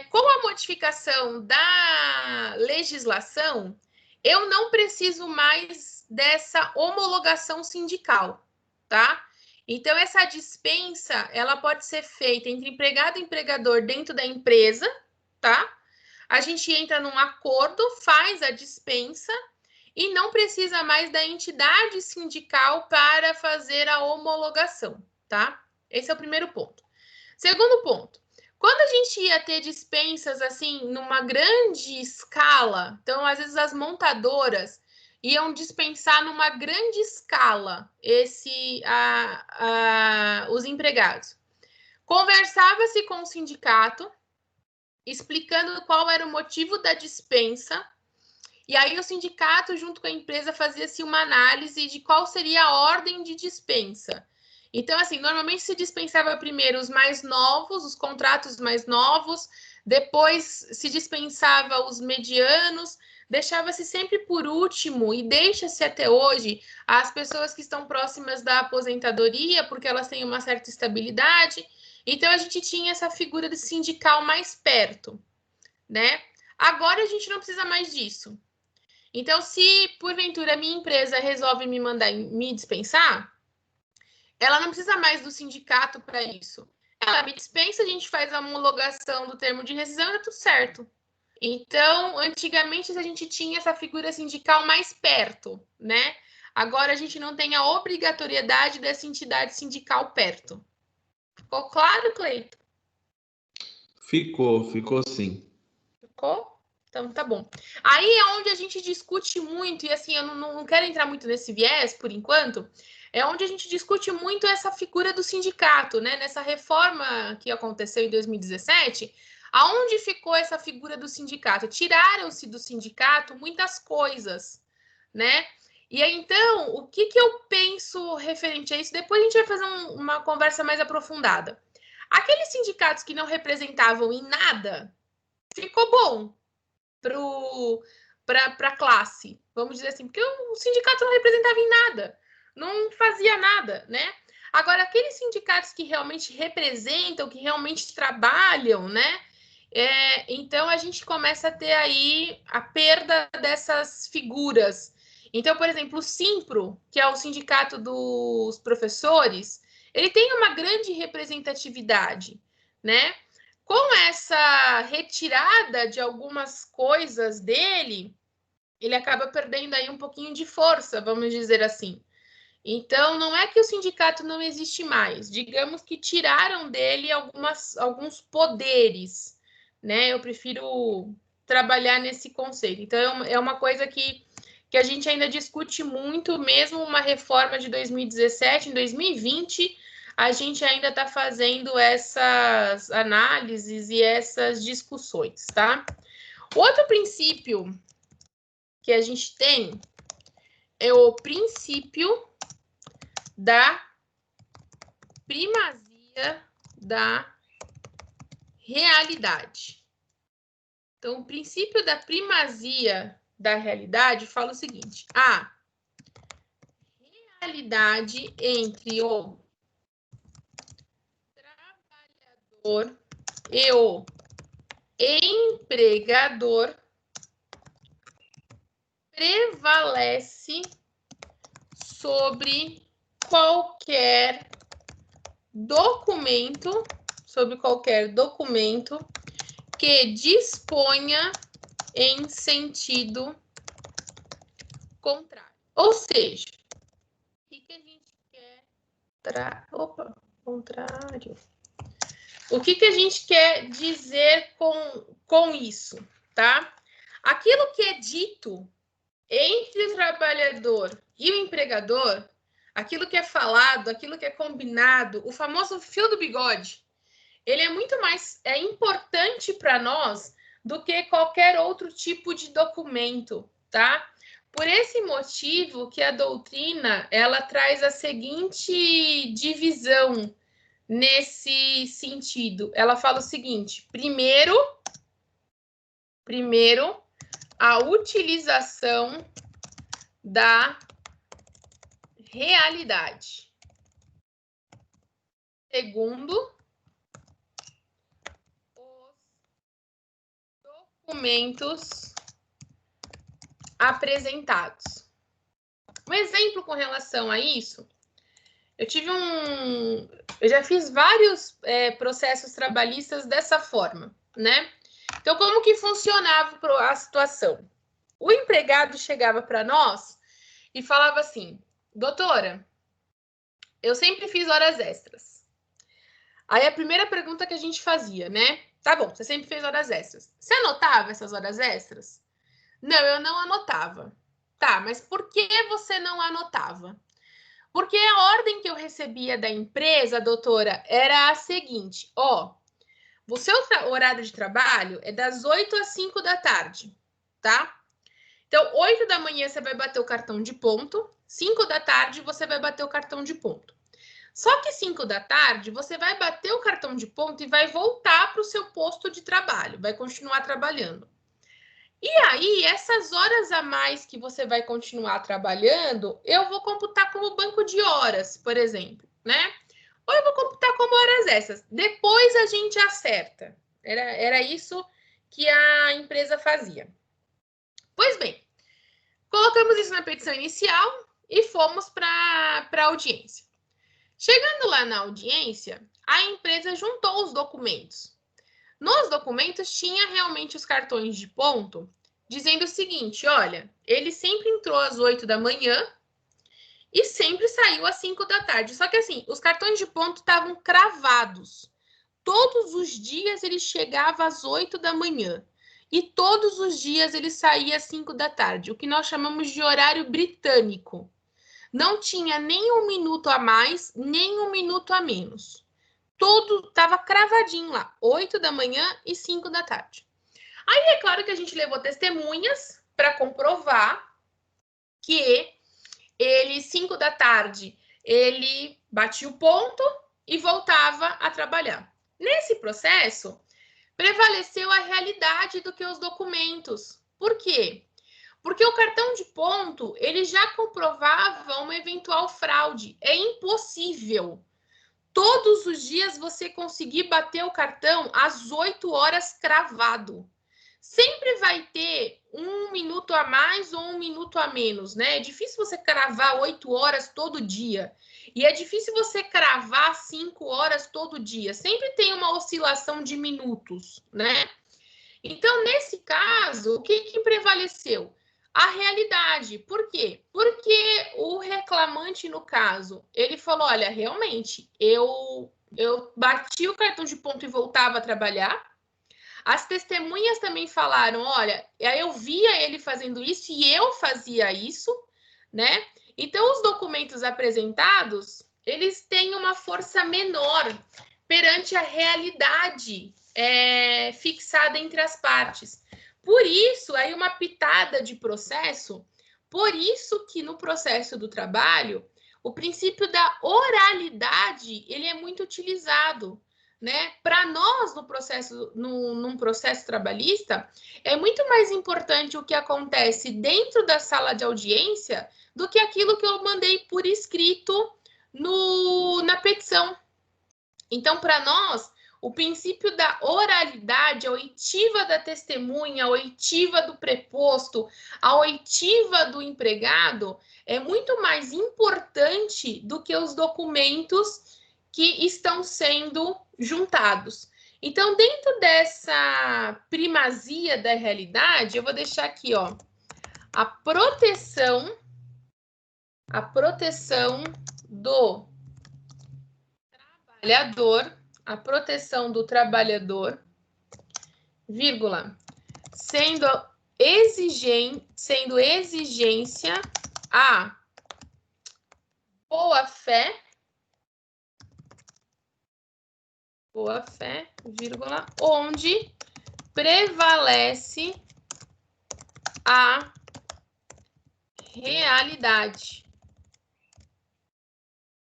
Com a modificação da legislação, eu não preciso mais dessa homologação sindical, tá? Então, essa dispensa, ela pode ser feita entre empregado e empregador dentro da empresa, tá? A gente entra num acordo, faz a dispensa e não precisa mais da entidade sindical para fazer a homologação, tá? Esse é o primeiro ponto. Segundo ponto, quando a gente ia ter dispensas assim numa grande escala, então às vezes as montadoras iam dispensar numa grande escala os empregados. Conversava-se com o sindicato, explicando qual era o motivo da dispensa, e aí o sindicato, junto com a empresa, fazia-se uma análise de qual seria a ordem de dispensa. Então, assim, normalmente se dispensava primeiro os mais novos, os contratos mais novos, depois se dispensava os medianos, deixava-se sempre por último, e deixa-se até hoje, as pessoas que estão próximas da aposentadoria, porque elas têm uma certa estabilidade. Então, a gente tinha essa figura de sindical mais perto, né? Agora a gente não precisa mais disso. Então, se porventura a minha empresa resolve me dispensar, ela não precisa mais do sindicato para isso. Ela me dispensa, a gente faz a homologação do termo de rescisão e tá tudo certo. Então, antigamente a gente tinha essa figura sindical mais perto, né? Agora a gente não tem a obrigatoriedade dessa entidade sindical perto. Ficou claro, Cleiton? Ficou sim. Ficou? Então, tá bom. Aí é onde a gente discute muito, e assim, eu não quero entrar muito nesse viés, por enquanto, é onde a gente discute muito essa figura do sindicato, né? Nessa reforma que aconteceu em 2017, aonde ficou essa figura do sindicato? Tiraram-se do sindicato muitas coisas, né? E aí, então, o que eu penso referente a isso? Depois a gente vai fazer uma conversa mais aprofundada. Aqueles sindicatos que não representavam em nada, ficou bom para a classe, vamos dizer assim, porque o sindicato não representava em nada, não fazia nada, né? Agora, aqueles sindicatos que realmente representam, que realmente trabalham, né? Então, a gente começa a ter aí a perda dessas figuras. Então, por exemplo, o Simpro, que é o sindicato dos professores, ele tem uma grande representatividade, né? Com essa retirada de algumas coisas dele, ele acaba perdendo aí um pouquinho de força, vamos dizer assim. Então, não é que o sindicato não existe mais, digamos que tiraram dele alguns poderes, né? Eu prefiro trabalhar nesse conceito. Então, é uma coisa que a gente ainda discute muito, mesmo uma reforma de 2017, em 2020, a gente ainda está fazendo essas análises e essas discussões, tá? Outro princípio que a gente tem é o princípio da primazia da realidade. Então, o princípio da primazia da realidade fala o seguinte: a realidade entre o trabalhador e o empregador prevalece sobre qualquer documento, que disponha em sentido contrário. Ou seja, o que a gente quer... contrário. O que a gente quer dizer com isso, tá? Aquilo que é dito entre o trabalhador e o empregador, aquilo que é falado, aquilo que é combinado, o famoso fio do bigode, ele é muito mais importante para nós do que qualquer outro tipo de documento, tá? Por esse motivo que a doutrina, ela traz a seguinte divisão nesse sentido. Ela fala o seguinte: primeiro, a utilização da realidade. Segundo, os documentos apresentados. Um exemplo com relação a isso, eu já fiz vários processos trabalhistas dessa forma, né? Então, como que funcionava a situação? O empregado chegava para nós e falava assim: doutora, eu sempre fiz horas extras. Aí a primeira pergunta que a gente fazia, né? Tá bom, você sempre fez horas extras. Você anotava essas horas extras? Não, eu não anotava. Tá, mas por que você não anotava? Porque a ordem que eu recebia da empresa, doutora, era a seguinte: ó, o seu horário de trabalho é das 8 às 5 da tarde, tá? Então, 8 da manhã você vai bater o cartão de ponto, 5 da tarde você vai bater o cartão de ponto. Só que 5 da tarde você vai bater o cartão de ponto e vai voltar para o seu posto de trabalho, vai continuar trabalhando. E aí, essas horas a mais que você vai continuar trabalhando, eu vou computar como banco de horas, por exemplo, né? Ou eu vou computar como horas extras. Depois a gente acerta. Era isso que a empresa fazia. Pois bem, colocamos isso na petição inicial e fomos para a audiência. Chegando lá na audiência, a empresa juntou os documentos. Nos documentos tinha realmente os cartões de ponto, dizendo o seguinte: olha, ele sempre entrou às 8 da manhã e sempre saiu às 5 da tarde. Só que assim, os cartões de ponto estavam cravados. Todos os dias ele chegava às 8 da manhã e todos os dias ele saía às 5 da tarde, o que nós chamamos de horário britânico. Não tinha nem um minuto a mais, nem um minuto a menos. Tudo estava cravadinho lá, 8 da manhã e 5 da tarde. Aí é claro que a gente levou testemunhas para comprovar que ele, 5 da tarde, ele batia o ponto e voltava a trabalhar. Nesse processo, prevaleceu a realidade do que os documentos. Por quê? Porque o cartão de ponto, ele já comprovava uma eventual fraude. É impossível todos os dias você conseguir bater o cartão às 8 horas cravado. Sempre vai ter um minuto a mais ou um minuto a menos, né? É difícil você cravar 8 horas todo dia. E é difícil você cravar 5 horas todo dia. Sempre tem uma oscilação de minutos, né? Então, nesse caso, o que prevaleceu? A realidade. Por quê? Porque o reclamante, no caso, ele falou: olha, realmente, eu bati o cartão de ponto e voltava a trabalhar. As testemunhas também falaram: olha, eu via ele fazendo isso e eu fazia isso, né? Então, os documentos apresentados, eles têm uma força menor perante a realidade fixada entre as partes. Por isso, aí uma pitada de processo, por isso que no processo do trabalho, o princípio da oralidade, ele é muito utilizado, né? Para nós, num processo trabalhista, é muito mais importante o que acontece dentro da sala de audiência do que aquilo que eu mandei por escrito na petição. Então, para nós, o princípio da oralidade, a oitiva da testemunha, a oitiva do preposto, a oitiva do empregado, é muito mais importante do que os documentos que estão sendo juntados. Então, dentro dessa primazia da realidade, eu vou deixar aqui, ó, a proteção do trabalhador, a proteção do trabalhador, vírgula, sendo exigência a boa-fé, vírgula, onde prevalece a realidade.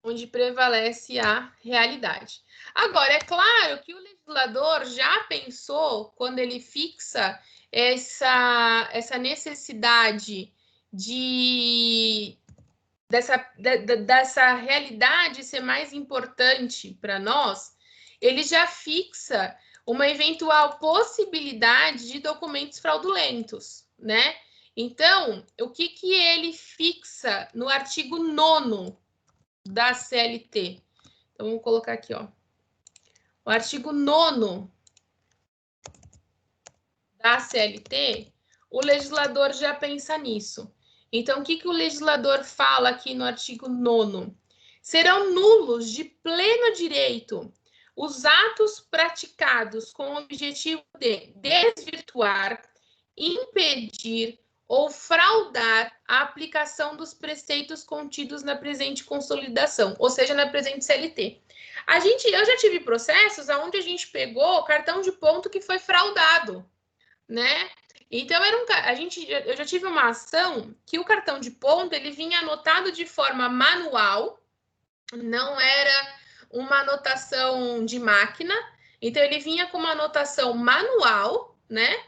Onde prevalece a realidade. Agora, é claro que o legislador já pensou, quando ele fixa essa necessidade dessa realidade ser mais importante para nós, ele já fixa uma eventual possibilidade de documentos fraudulentos, né? Então, o que ele fixa no artigo 9º da CLT? Então, vamos colocar aqui, ó. O artigo 9º da CLT, o legislador já pensa nisso. Então, o que o legislador fala aqui no artigo 9º? Serão nulos de pleno direito os atos praticados com o objetivo de desvirtuar, impedir ou fraudar a aplicação dos preceitos contidos na presente consolidação, ou seja, na presente CLT. Eu já tive processos onde a gente pegou cartão de ponto que foi fraudado, né? Então, eu já tive uma ação que o cartão de ponto, ele vinha anotado de forma manual, não era uma anotação de máquina, então ele vinha com uma anotação manual, né?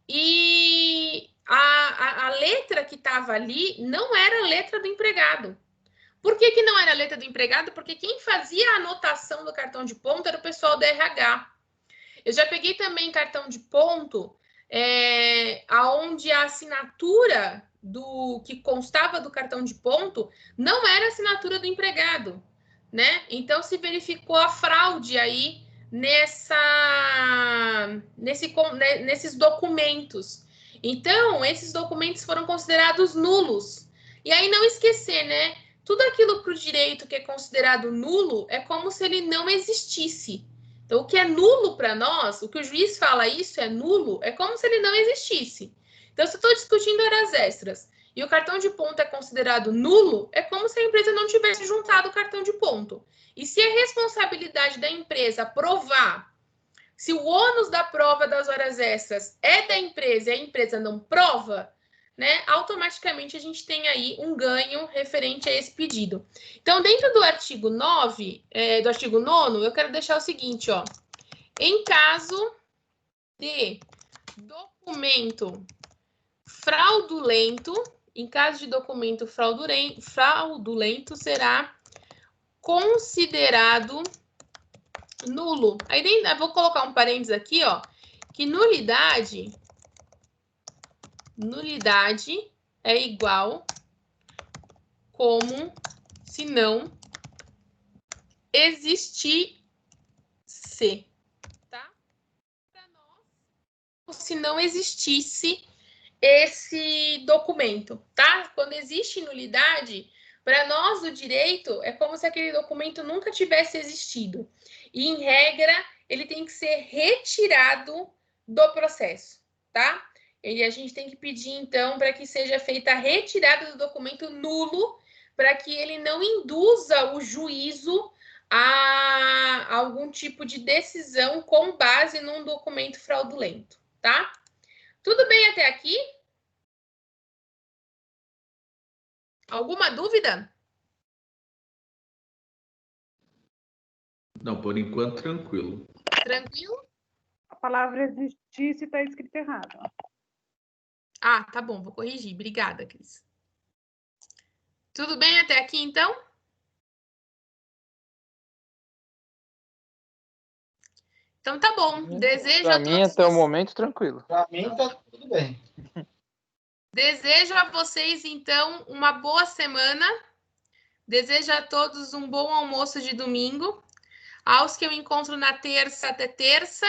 E a letra que estava ali não era a letra do empregado. Por que não era a letra do empregado? Porque quem fazia a anotação do cartão de ponto era o pessoal do RH. Eu já peguei também cartão de ponto onde a assinatura do que constava do cartão de ponto não era a assinatura do empregado, né? Então se verificou a fraude aí nesses documentos. Então, esses documentos foram considerados nulos. E aí não esquecer, né? Tudo aquilo para o direito que é considerado nulo é como se ele não existisse. Então, o que é nulo para nós, o que o juiz fala isso é nulo, é como se ele não existisse. Então, se eu estou discutindo horas extras e o cartão de ponto é considerado nulo, é como se a empresa não tivesse juntado o cartão de ponto. E se a responsabilidade da empresa provar, se o ônus da prova das horas extras é da empresa e a empresa não prova, né, automaticamente a gente tem aí um ganho referente a esse pedido. Então, dentro do artigo 9, do artigo 9º, eu quero deixar o seguinte, ó. Em caso de documento fraudulento, será considerado nulo. Aí eu vou colocar um parênteses aqui, ó, que nulidade é igual como se não existisse, tá? Para nós, se não existisse esse documento, tá? Quando existe nulidade, para nós do direito, é como se aquele documento nunca tivesse existido. E, em regra, ele tem que ser retirado do processo, tá? A gente tem que pedir, então, para que seja feita a retirada do documento nulo, para que ele não induza o juízo a algum tipo de decisão com base num documento fraudulento, tá? Tudo bem até aqui? Alguma dúvida? Não, por enquanto, tranquilo. Tranquilo? A palavra justiça está escrita errado. Ah, tá bom, vou corrigir. Obrigada, Cris. Tudo bem até aqui, então? Então tá bom. Desejo Para a mim, todos até o momento, tranquilo. Para mim tá tudo bem. Desejo a vocês, então, uma boa semana. Desejo a todos um bom almoço de domingo. Aos que eu encontro na terça, até terça.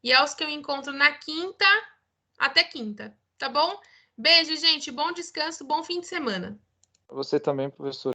E aos que eu encontro na quinta, até quinta. Tá bom? Beijo, gente. Bom descanso, bom fim de semana. Você também, professor.